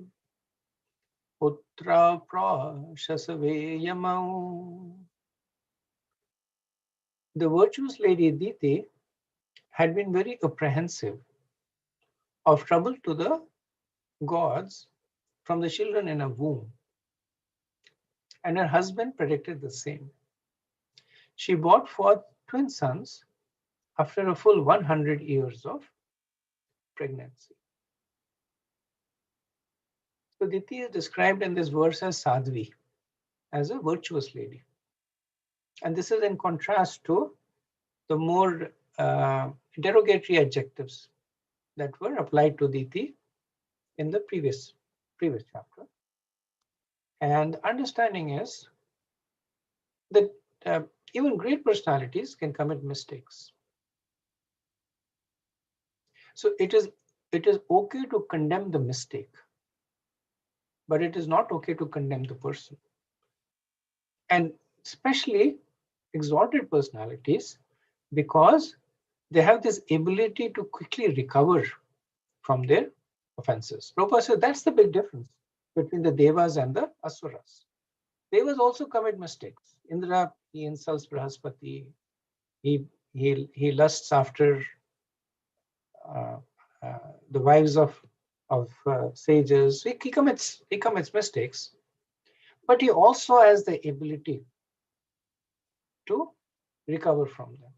putra prashasave yamau. The virtuous lady Diti had been very apprehensive of trouble to the gods from the children in her womb, and her husband predicted the same. She brought forth twin sons after a full 100 years of pregnancy. So Diti is described in this verse as Sadhvi, as a virtuous lady. And this is in contrast to the more derogatory adjectives that were applied to Diti in the previous chapter. And understanding is that even great personalities can commit mistakes. So it is okay to condemn the mistake, but it is not okay to condemn the person. And especially exalted personalities, because they have this ability to quickly recover from their offenses. Prabhupada said that's the big difference between the Devas and the Asuras. Devas also commit mistakes. Indra, he insults Brahaspati. He lusts after the wives of sages. He commits mistakes, but he also has the ability to recover from them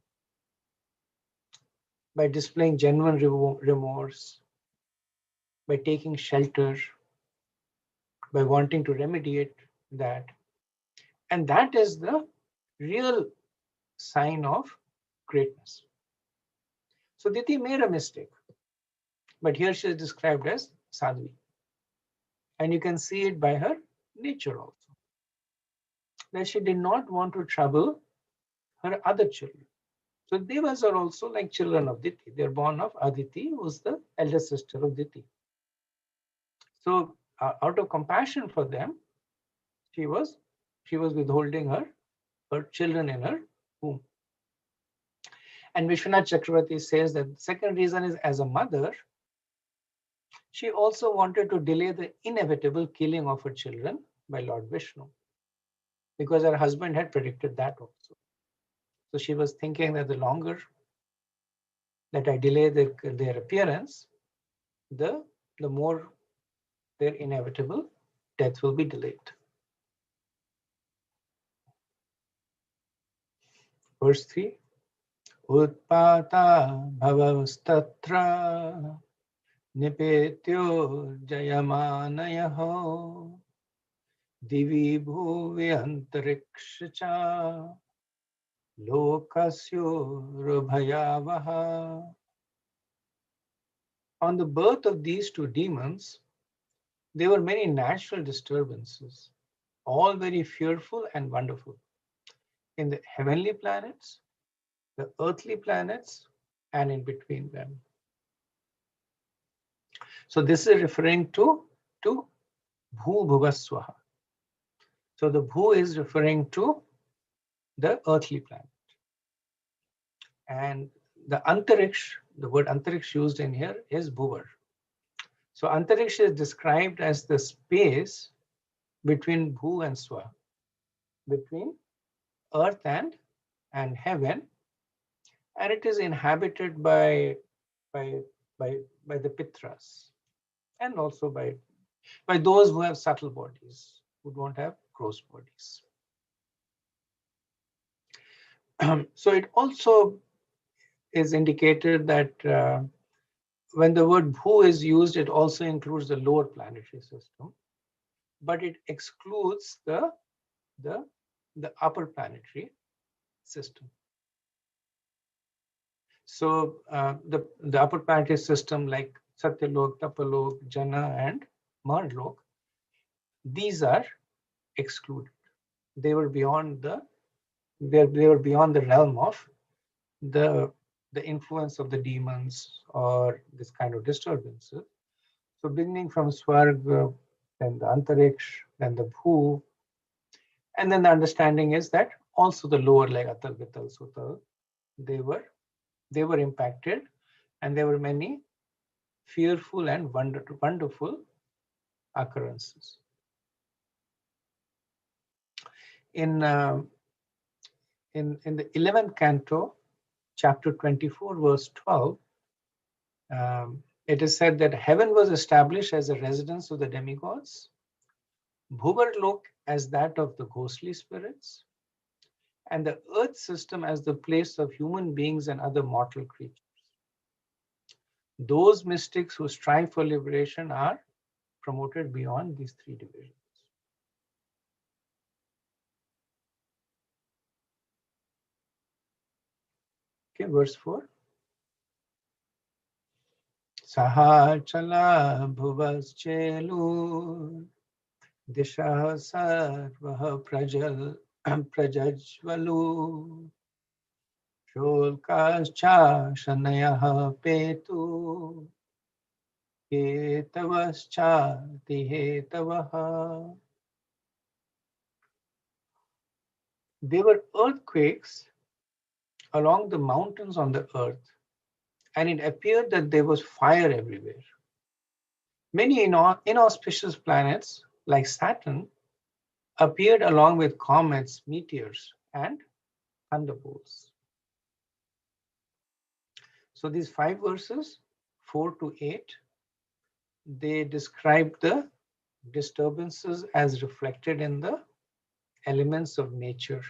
by displaying genuine remorse, by taking shelter, by wanting to remediate that. And that is the real sign of greatness. So Diti made a mistake, but here she is described as Sadhvi. And you can see it by her nature also, that she did not want to trouble her other children. So Devas are also like children of Diti. They are born of Aditi, who was the elder sister of Diti. So out of compassion for them, she was withholding her children in her womb. And Vishwanath Chakravarti says that the second reason is, as a mother, she also wanted to delay the inevitable killing of her children by Lord Vishnu, because her husband had predicted that also. So she was thinking that the longer that I delay their appearance, the more their inevitable death will be delayed. Verse 3. Utpata bhavastatra nipetyo jayamanayaho divi bhuvi antarikshacha lokasyo rubhayavaha. On the birth of these two demons, there were many natural disturbances, all very fearful and wonderful, in the heavenly planets, the earthly planets, and in between them. So this is referring to Bhu Bhuvaswaha. So the Bhu is referring to the earthly planet. And the Antariksh, the word Antariksh used in here is Bhuvar. So Antariksh is described as the space between Bhu and Swa, between earth and heaven, and it is inhabited by the Pitras, and also by those who have subtle bodies, who don't have gross bodies. So it also is indicated that when the word Bhu is used, it also includes the lower planetary system, but it excludes the upper planetary system. So the upper planetary system, like Satyalok, Tapalok, Jana, and Marlok, these are excluded. They were beyond the realm of the influence of the demons or this kind of disturbances. So beginning from Swarga, then the Antariksh, then the Bhu, and then the understanding is that also the lower, like Atal, Vital, Sutal, they were impacted, and there were many fearful and wonderful occurrences. In the 11th canto, chapter 24, verse 12, it is said that heaven was established as a residence of the demigods, Bhuvarlok as that of the ghostly spirits, and the earth system as the place of human beings and other mortal creatures. Those mystics who strive for liberation are promoted beyond these three divisions. Okay, verse 4. Saha chala bhuvas chelu disha sarvah prajajvalu sholkascha shanayah petu hetavascha tihetavaha. There were earthquakes along the mountains on the earth, and it appeared that there was fire everywhere. Many inauspicious planets, like Saturn, appeared along with comets, meteors, and thunderbolts. So these 5 verses, 4 to 8, they describe the disturbances as reflected in the elements of nature.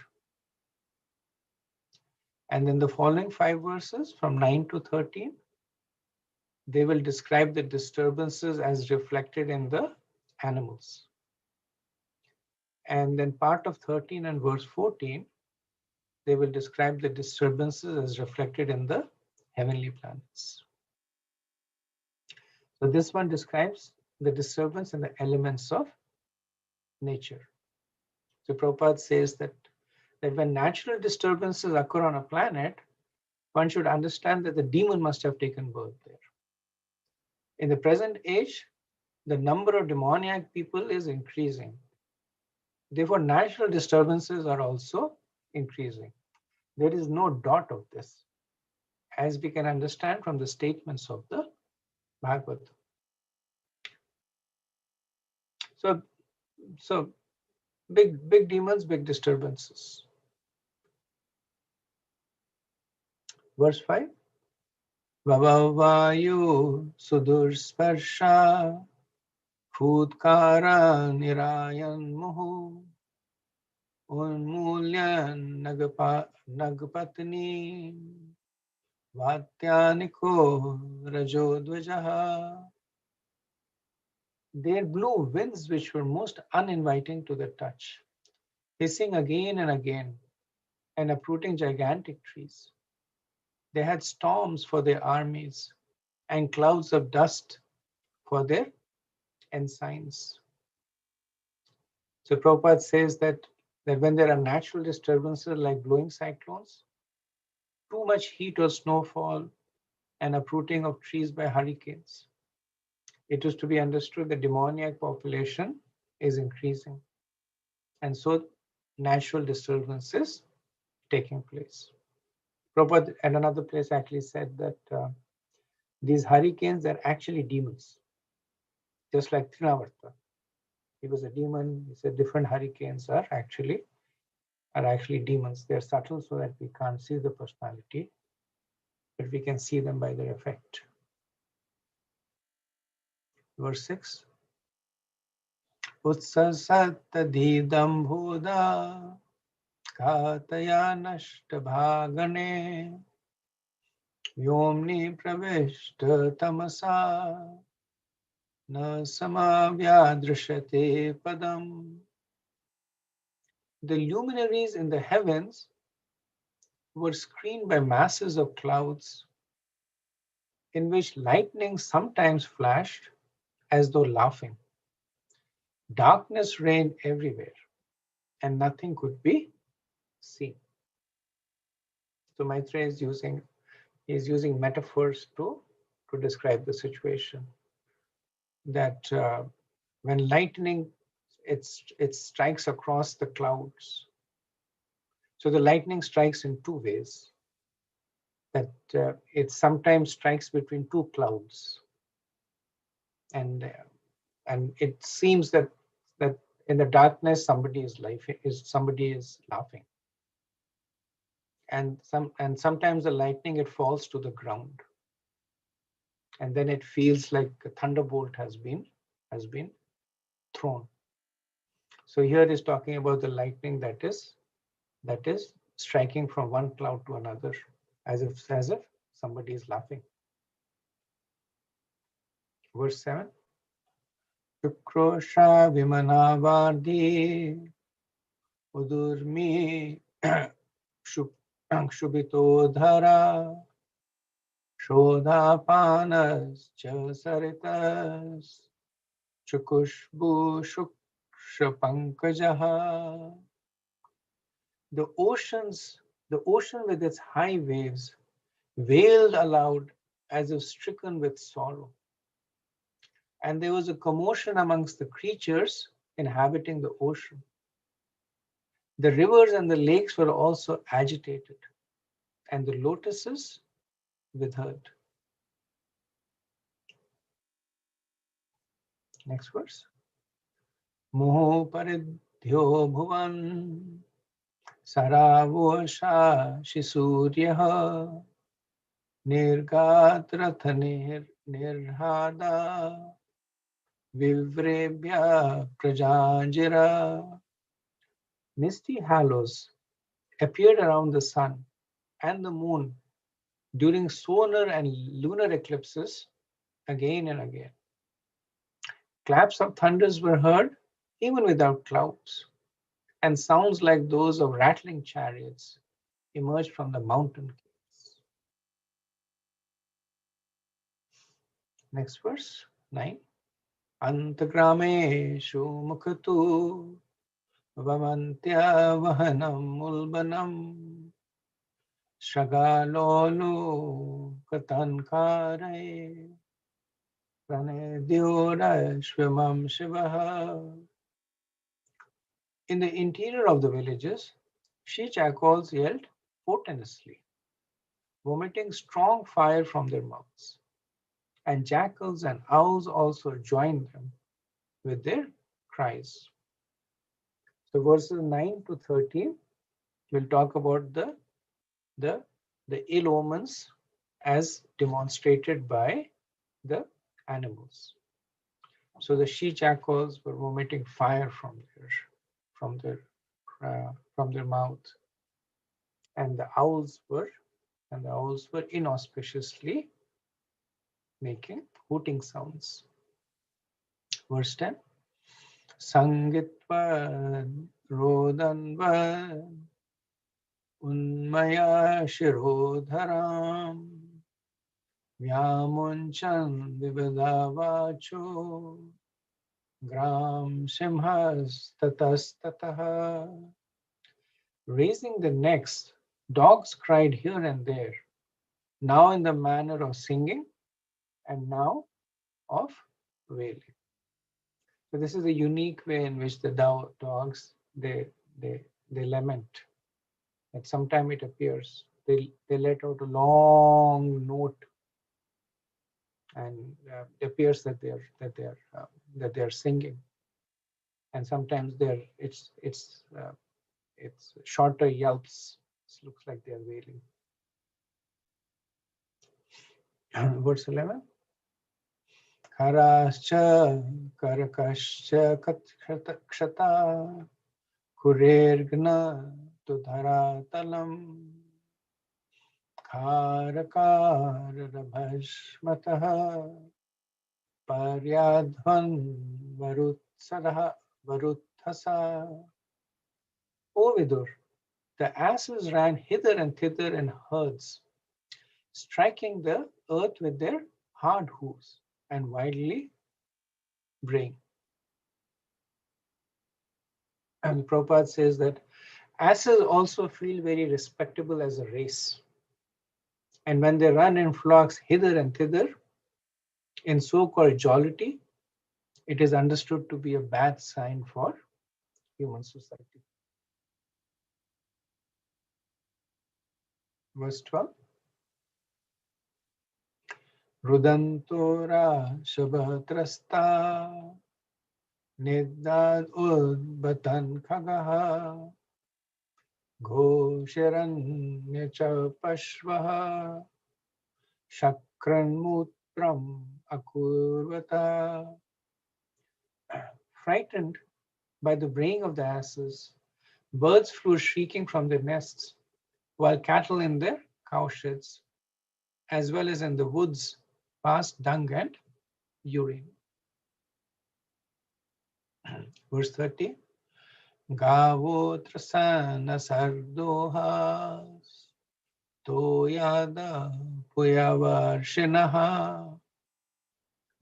And then the following 5 verses, from 9 to 13, they will describe the disturbances as reflected in the animals. And then part of 13 and verse 14, they will describe the disturbances as reflected in the heavenly planets. So this one describes the disturbance in the elements of nature. So Prabhupada says that when natural disturbances occur on a planet, one should understand that the demon must have taken birth there. In the present age, the number of demoniac people is increasing. Therefore, natural disturbances are also increasing. There is no doubt of this, as we can understand from the statements of the Bhagavad. So big demons, big disturbances. Verse 5. Vavavayu sudur sparsha Phutkara nirayan muhu Unmulyan nagpatni Vatyaniko rajodvajaha. There blew winds which were most uninviting to the touch, hissing again and again, and uprooting gigantic trees. They had storms for their armies and clouds of dust for their ensigns. So Prabhupada says that when there are natural disturbances like blowing cyclones, too much heat or snowfall, and uprooting of trees by hurricanes, it is to be understood the demoniac population is increasing. And so natural disturbances taking place. Prabhupada at another place actually said that these hurricanes are actually demons, just like Trinavarta. He was a demon. He said different hurricanes are actually are actually demons. They're subtle so that we can't see the personality, but we can see them by their effect. Verse 6. Utsasatadidam bhuda kataya nashtabhagane Yomni pravishta tamasa na samavyadrishate padam. The luminaries in the heavens were screened by masses of clouds in which lightning sometimes flashed as though laughing. Darkness reigned everywhere and nothing could be seen. So Maitreya is using metaphors to describe the situation. That when lightning it strikes across the clouds. So the lightning strikes in two ways. That it sometimes strikes between two clouds, and it seems that in the darkness somebody is laughing, and sometimes the lightning it falls to the ground, and then it feels like a thunderbolt has been thrown. So here is talking about the lightning that is striking from one cloud to another, as if somebody is laughing. Verse 7. Chukrosha vimanavardhi udurmi shubito dhara shodhapanas saritas chukushbu shukshapankajaha. The ocean with its high waves wailed aloud as if stricken with sorrow. And there was a commotion amongst the creatures inhabiting the ocean. The rivers and the lakes were also agitated, and the lotuses withered. Next verse. Moho paridhyo bhuvan saravosha shisuryaha nirgat rathanir nirhada vivrebhya prajanjira. Misty halos appeared around the sun and the moon during solar and lunar eclipses again and again. Claps of thunders were heard even without clouds, and sounds like those of rattling chariots emerged from the mountain caves. Next verse, 9. Antagrameshu mukhatu vamantya vahanam mulbanam shagalolu katankare pranedyorashvamam shivaha. In the interior of the villages, she-jackals yelled portentously, vomiting strong fire from their mouths, and jackals and owls also joined them with their cries. So verses 9 to 13 will talk about the ill omens as demonstrated by the animals. So the she-jackals were vomiting fire from their mouth, and the owls were inauspiciously making hooting sounds. Verse 10. Sangitva rodanva unmaya shirodharam vyamunchan vivadavacho gram simhas tatastataha. Raising their necks, dogs cried here and there, now in the manner of singing and now of wailing. So this is a unique way in which the dogs they lament. At some time it appears they let out a long note, and it appears that they are singing. And sometimes it's it's shorter yelps. It looks like they are wailing. Verse 11. Karascha karakascha kshata kurergna tudhara talam kharakar rabhashmataha paryadhan varuthasa. O Vidur, the asses ran hither and thither in herds, striking the earth with their hard hooves and wildly braying. And Prabhupada says that asses also feel very respectable as a race. And when they run in flocks hither and thither in so-called jollity, it is understood to be a bad sign for human society. Verse 12. Rudantora Shabhatrasta Nidad Udbatan Khagaha Ghosharanya Cha Pashvaha Shakran Mutram Akurvata. Frightened by the braying of the asses, birds flew shrieking from their nests, while cattle in their cowsheds, as well as in the woods, passed dung and urine. Verse 30. Gavo trasana sardohas toyada puyavarshinaha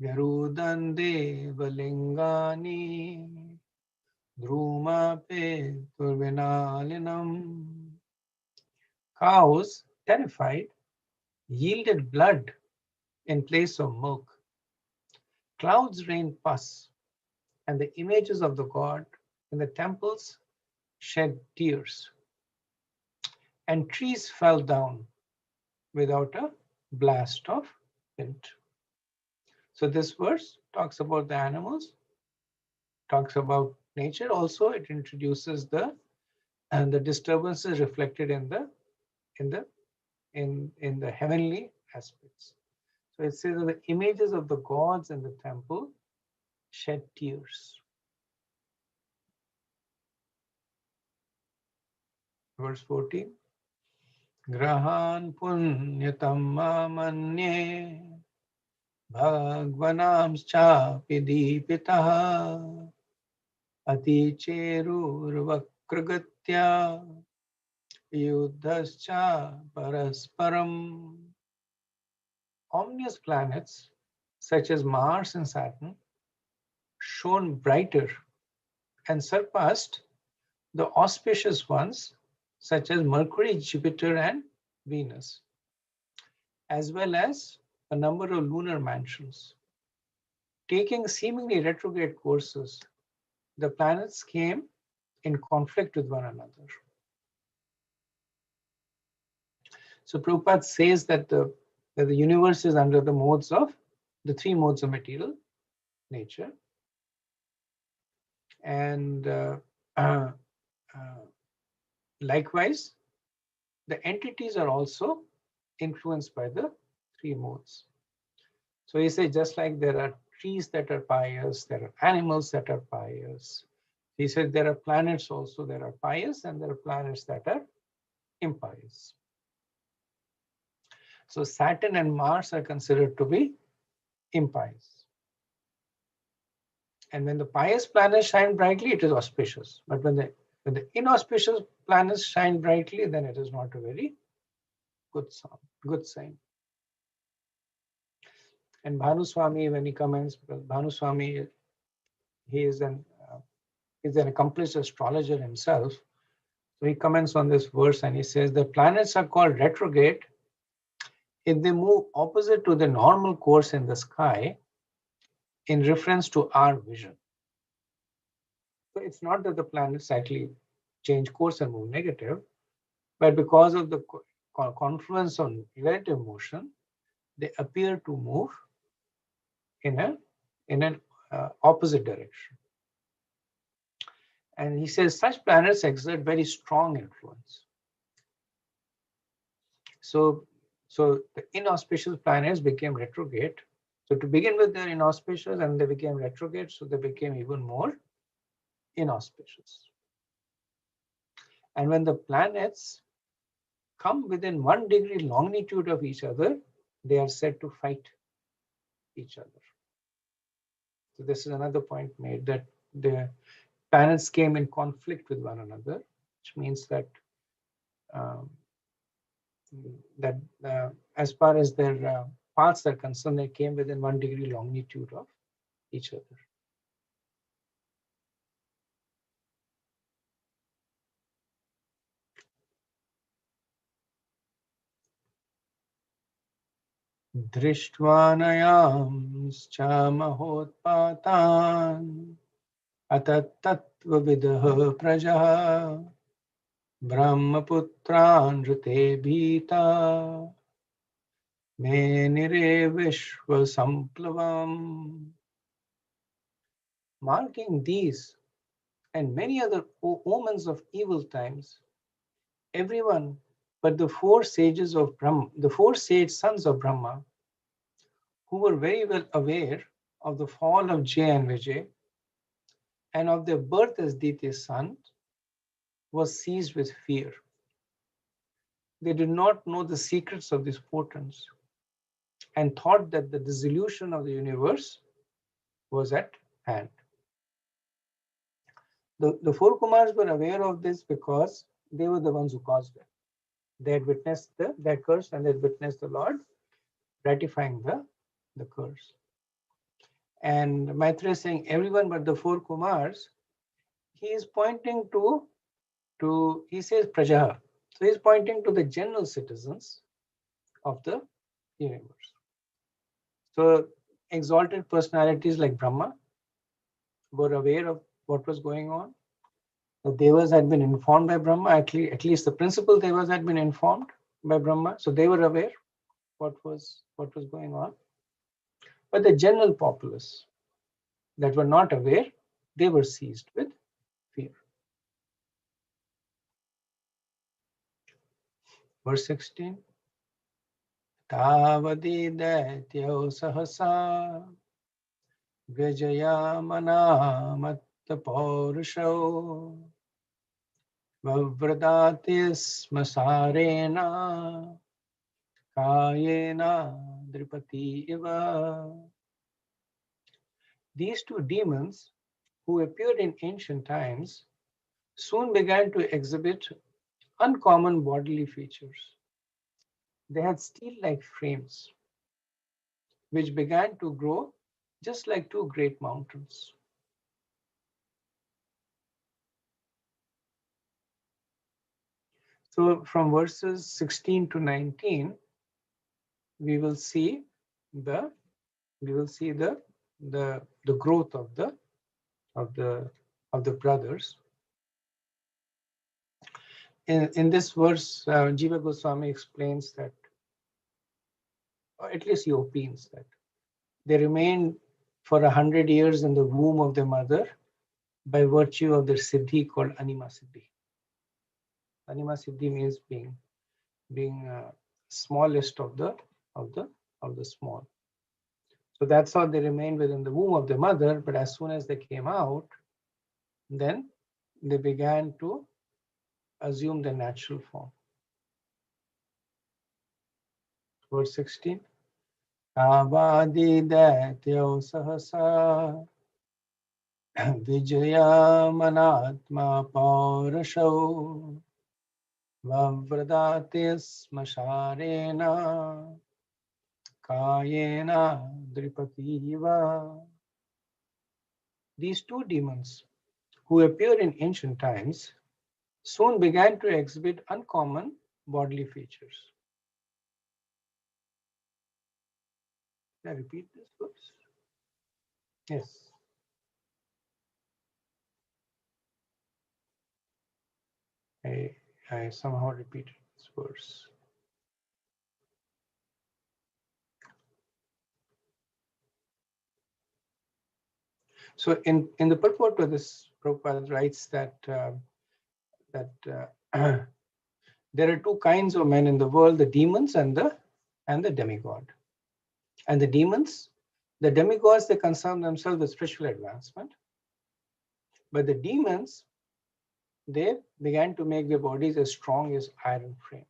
Garudan devalingani druma pe turvinalinam. Cows, terrified, yielded blood in place of milk. Clouds rained pus, and the images of the god in the temples shed tears. And trees fell down without a blast of wind. So this verse talks about the animals, talks about nature. Also, it introduces the disturbances reflected in the heavenly aspects. So it says that the images of the gods in the temple shed tears. Verse 14. Grahan punyatam manye bhagvanam chapi dipitaha ati cherur vakragatya yuddhascha parasparam. Ominous planets such as Mars and Saturn shone brighter and surpassed the auspicious ones such as Mercury, Jupiter, and Venus, as well as a number of lunar mansions. Taking seemingly retrograde courses, the planets came in conflict with one another. So Prabhupada says that the universe is under the three modes of material nature. And likewise, the entities are also influenced by the three modes. So he says, just like there are trees that are pious, there are animals that are pious. He said there are planets also that are pious, and there are planets that are impious. So Saturn and Mars are considered to be impious. And when the pious planets shine brightly, it is auspicious. But when the inauspicious planets shine brightly, then it is not a very good sign. And Bhanuswami, when he comments, because Bhanuswami, he is an accomplished astrologer himself. So he comments on this verse and he says the planets are called retrograde if they move opposite to the normal course in the sky in reference to our vision. So it's not that the planets actually change course and move negative, but because of the confluence on relative motion, they appear to move in an opposite direction. And he says such planets exert very strong influence. So the inauspicious planets became retrograde. So to begin with, they're inauspicious and they became retrograde, so they became even more inauspicious. And when the planets come within 1 degree longitude of each other, they are said to fight each other. So this is another point made, that the planets came in conflict with one another, which means that as far as their paths are concerned, they came within 1 degree longitude of each other. Drishtvanayamscha mahotpatan atattvavidah prajaha brahmaputran rite bhita menire vishva samplavam. Marking these and many other omens of evil times, everyone but the 4 sages of Brahma, the 4 sage sons of Brahma, who were very well aware of the fall of Jay and Vijay and of their birth as Ditya's son, was seized with fear. They did not know the secrets of these portents and thought that the dissolution of the universe was at hand. The 4 Kumars were aware of this because they were the ones who caused it. They had witnessed that curse and they had witnessed the Lord ratifying the curse. And Maitreya is saying everyone but the 4 Kumars, he is pointing to he says Prajaha. So he's pointing to the general citizens of the universe. So exalted personalities like Brahma were aware of what was going on. The Devas had been informed by Brahma, at least the principal Devas had been informed by Brahma, so they were aware what was going on. But the general populace that were not aware, they were seized with fear. Verse 16. Tavadi daityo sahasa vijayamana matta paurusho vavradati smasarena kayena dripati iva. These 2 demons who appeared in ancient times soon began to exhibit uncommon bodily features. They had steel-like frames, which began to grow just like 2 great mountains. So from verses 16 to 19, we will see the growth of the brothers. In this verse, Jiva Goswami explains that, or at least he opines that, they remained for 100 years in the womb of their mother by virtue of their siddhi called Anima Siddhi. Anima Siddhi means being smallest of the small. So that's how they remained within the womb of their mother. But as soon as they came out, then they began to assume their natural form. Verse 16. Avadi daityo sahasa vijaya manatma paurasho vavradati smasharena kayena dripativa. These 2 demons who appeared in ancient times soon began to exhibit uncommon bodily features. Can I repeat this verse? Yes. I somehow repeated this verse. So in the purport of this Prabhupada writes that there are two kinds of men in the world: the demons and the demigod. And the demons, the demigods, they concern themselves with spiritual advancement, but the demons, they began to make their bodies as strong as iron frame,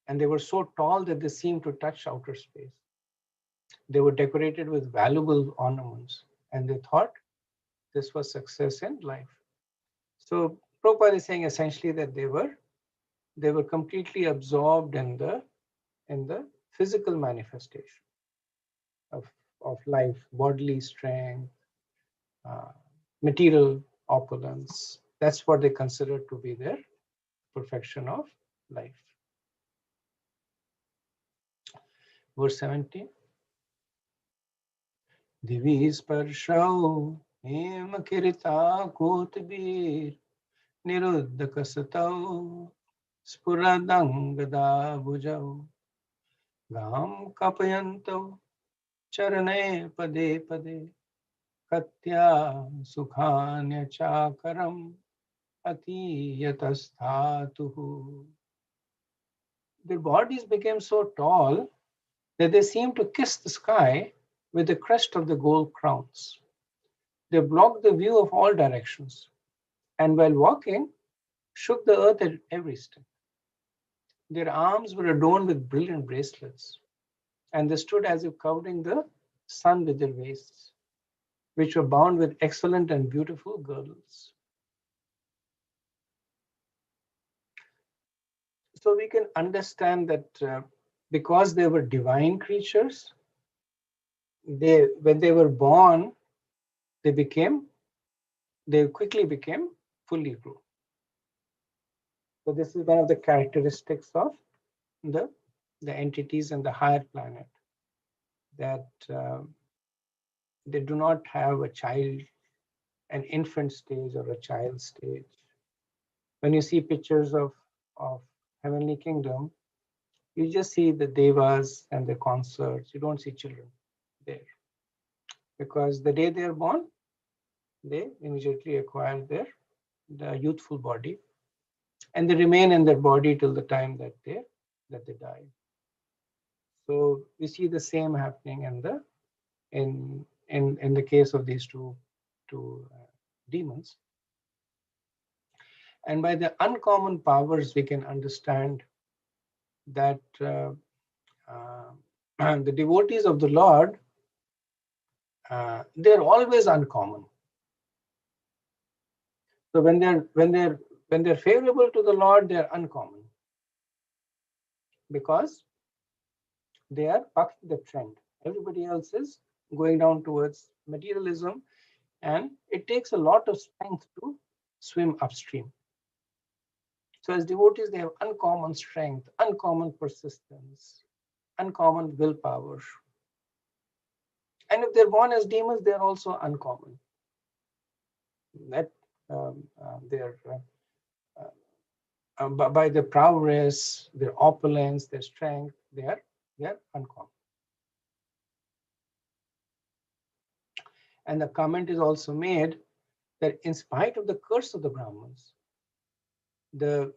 and they were so tall that they seemed to touch outer space. They were decorated with valuable ornaments, and they thought this was success in life. So Prabhupada is saying essentially that they were completely absorbed in the physical manifestation of life, bodily strength, material opulence. That's what they consider to be their perfection of life. Verse 17. Divi sparshau him kirita kotbir niruddhakasatau spuradangada bhujau gam kapayantau charane pade pade katya sukhanya chakaram atiyatastatuhu. Their bodies became so tall that they seemed to kiss the sky with the crest of the gold crowns. They blocked the view of all directions, and while walking, shook the earth at every step. Their arms were adorned with brilliant bracelets, and they stood as if covering the sun with their waists, which were bound with excellent and beautiful girdles. So we can understand that because they were divine creatures, when they were born, they quickly became fully grown. So this is one of the characteristics of the entities in the higher planet, that they do not have an infant stage or a child stage. When you see pictures of heavenly kingdom, you just see the devas and the consorts. You don't see children there, because the day they are born, they immediately acquire the youthful body, and they remain in their body till the time that they die. So we see the same happening in the case of these two demons. And by the uncommon powers, we can understand that the devotees of the Lord, they're always uncommon. So when they're favorable to the Lord, they're uncommon, because they are bucking the trend. Everybody else is going down towards materialism, and it takes a lot of strength to swim upstream. So as devotees, they have uncommon strength, uncommon persistence, uncommon willpower. And if they're born as demons, they're also uncommon. That they're by their prowess, their opulence, their strength, they are uncommon. And the comment is also made that in spite of the curse of the Brahmins, the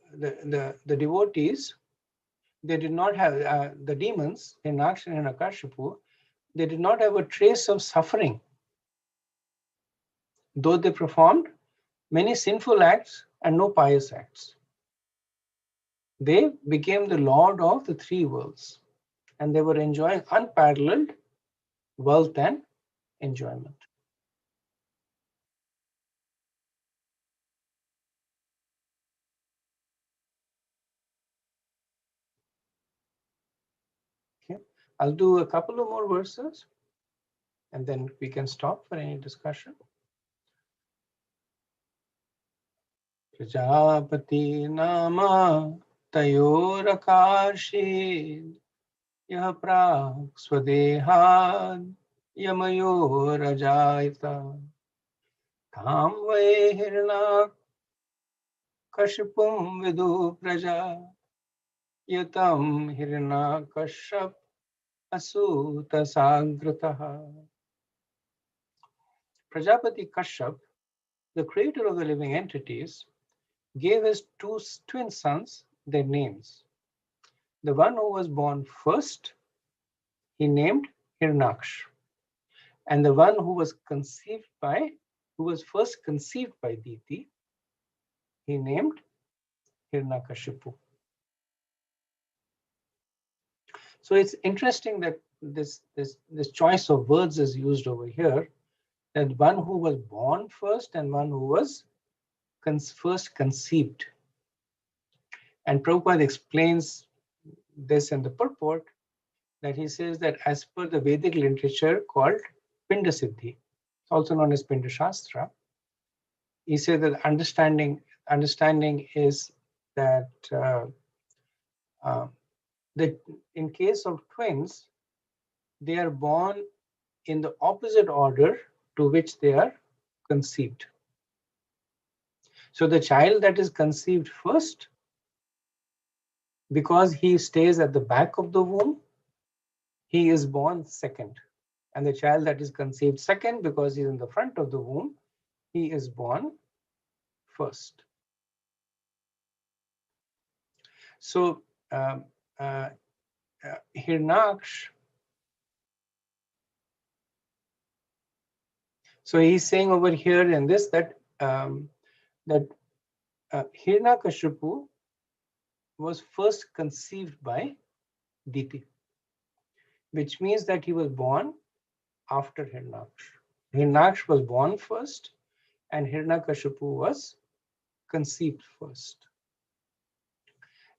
devotees, they did not have, the demons, Hiranyakashipu and Hiranyakashipu, they did not have a trace of suffering, though they performed many sinful acts and no pious acts. They became the lord of the three worlds, and they were enjoying unparalleled wealth and enjoyment. Okay, I'll do a couple of more verses, and then we can stop for any discussion. Prajapati nama tayorakashi yah prak swadehad yamayorajayita tham vai Hiranyakashipum vidu praja yatam Hiranyakashap asuta sagrataha. Prajapati Kashyap, the creator of the living entities, gave his two twin sons their names. The one who was born first, he named Hirnaksh, and the one who was first conceived by Diti, he named Hirnakashipu. So it's interesting that this choice of words is used over here, that one who was born first and one who was first conceived. And Prabhupada explains this in the purport, that he says that as per the Vedic literature called Pinda Siddhi, also known as Pinda Shastra, he said that understanding is that that in case of twins, they are born in the opposite order to which they are conceived. So the child that is conceived first, because he stays at the back of the womb, he is born second. And the child that is conceived second, because he's in the front of the womb, he is born first. So Hirnaksh, so he's saying over here in this that Hirnakashipu was first conceived by Diti, which means that he was born after Hirnaksh. Hirnaksh was born first and Hirnakashipu was conceived first.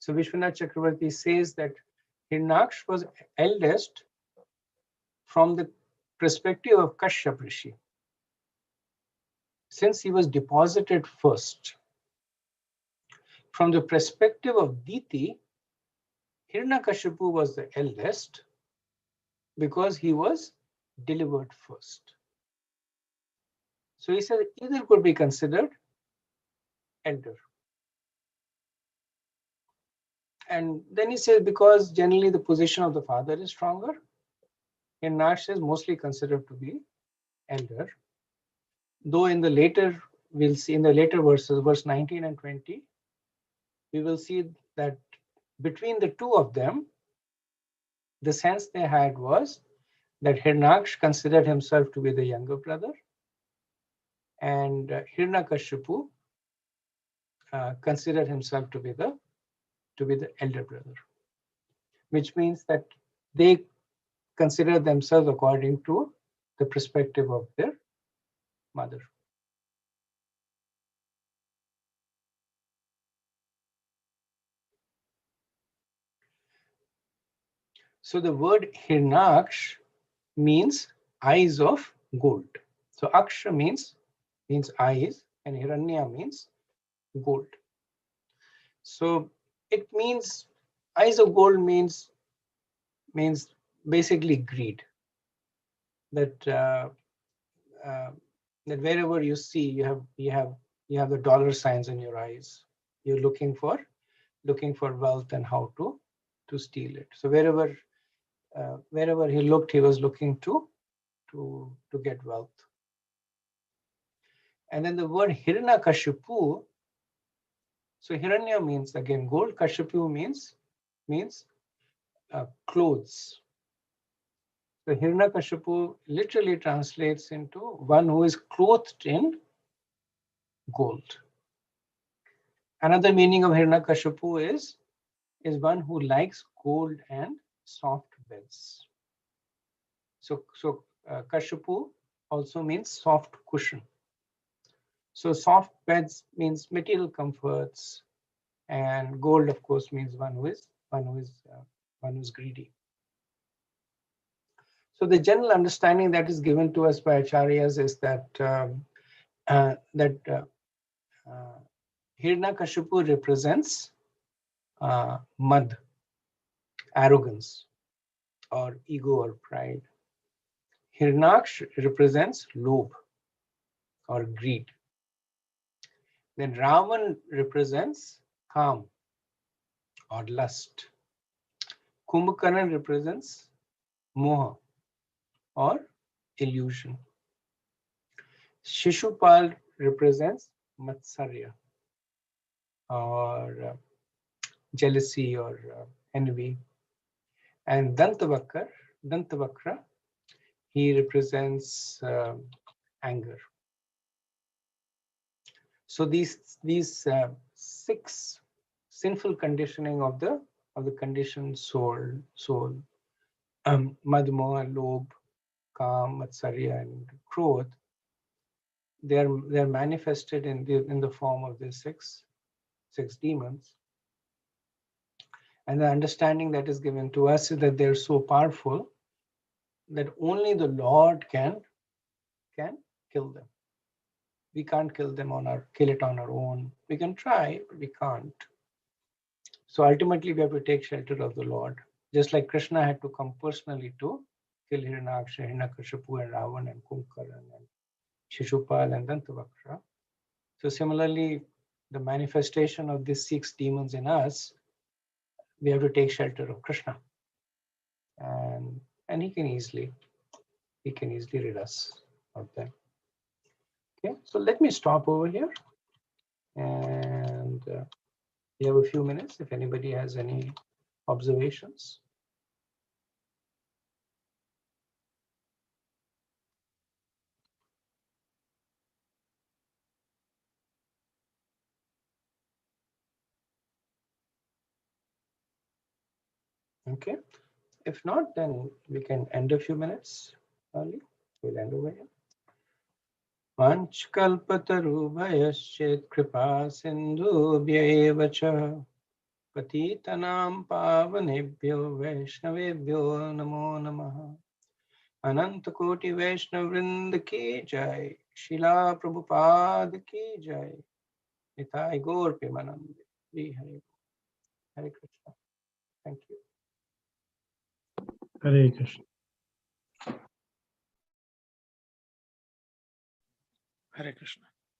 So Vishwanath Chakravarti says that Hirnaksh was eldest from the perspective of Kashyap Rishi, since he was deposited first. From the perspective of Diti, Hirnakashipu was the eldest because he was delivered first. So he said either could be considered elder. And then he says because generally the position of the father is stronger, Hirnaksh is mostly considered to be elder. Though in the later, we'll see in the later verses, verse 19 and 20, we will see that between the two of them, the sense they had was that Hirnaksh considered himself to be the younger brother, and Hirnakashipu considered himself to be the elder brother, which means that they consider themselves according to the perspective of their mother. So the word Hirnaksh means eyes of gold. So Aksha means eyes, and Hiranya means gold. So it means eyes of gold means basically greed. That that wherever you see, you have the dollar signs in your eyes. You're looking for wealth and how to steal it. So wherever he looked, he was looking to get wealth. And then the word Hiranyakashipu. So Hiranya means again gold. Kashipu means clothes. So Hiranyakashipu literally translates into one who is clothed in gold. Another meaning of Hiranyakashipu is one who likes gold and soft beds. So Kashipu also means soft cushion. So soft beds means material comforts, and gold, of course, means one who is greedy. So the general understanding that is given to us by acharyas is that Hiranyakashipu represents mad, arrogance, or ego or pride. Hirnaksh represents lobh or greed. Then Ravan represents calm or lust. Kumbhakarna represents moha or illusion. Shishupal represents Matsarya, or jealousy, or envy. And Dantavakra, he represents anger. So these 6 sinful conditioning of the conditioned soul, Madhmoha, Lobh, Kam, Matsarya, and Krodh, they are manifested in the form of these six demons. And the understanding that is given to us is that they're so powerful that only the Lord can kill them. We can't kill it on our own. We can try, but we can't. So ultimately, we have to take shelter of the Lord. Just like Krishna had to come personally to kill Hiranyaksha, Hiranyakashipu, and Ravan, and Kumbhakarna, and Shishupal, and Dantavakra. So similarly, the manifestation of these 6 demons in us, we have to take shelter of Krishna, and he can easily rid us of them. Okay, so let me stop over here, and we have a few minutes if anybody has any observations. Okay, if not, then we can end a few minutes early. We'll end over here. Vanchkalpatarubhayaschet kripa sindhubhya cha patitanam pavanebhyo vaishnavebhyo namo namaha. Ananta Koti Vaishnav Vrinda ki jai, Srila Prabhupada ki jai, Nitai Gaur Premanande. Hare Krishna. Thank you. Hare Krishna. Hare Krishna.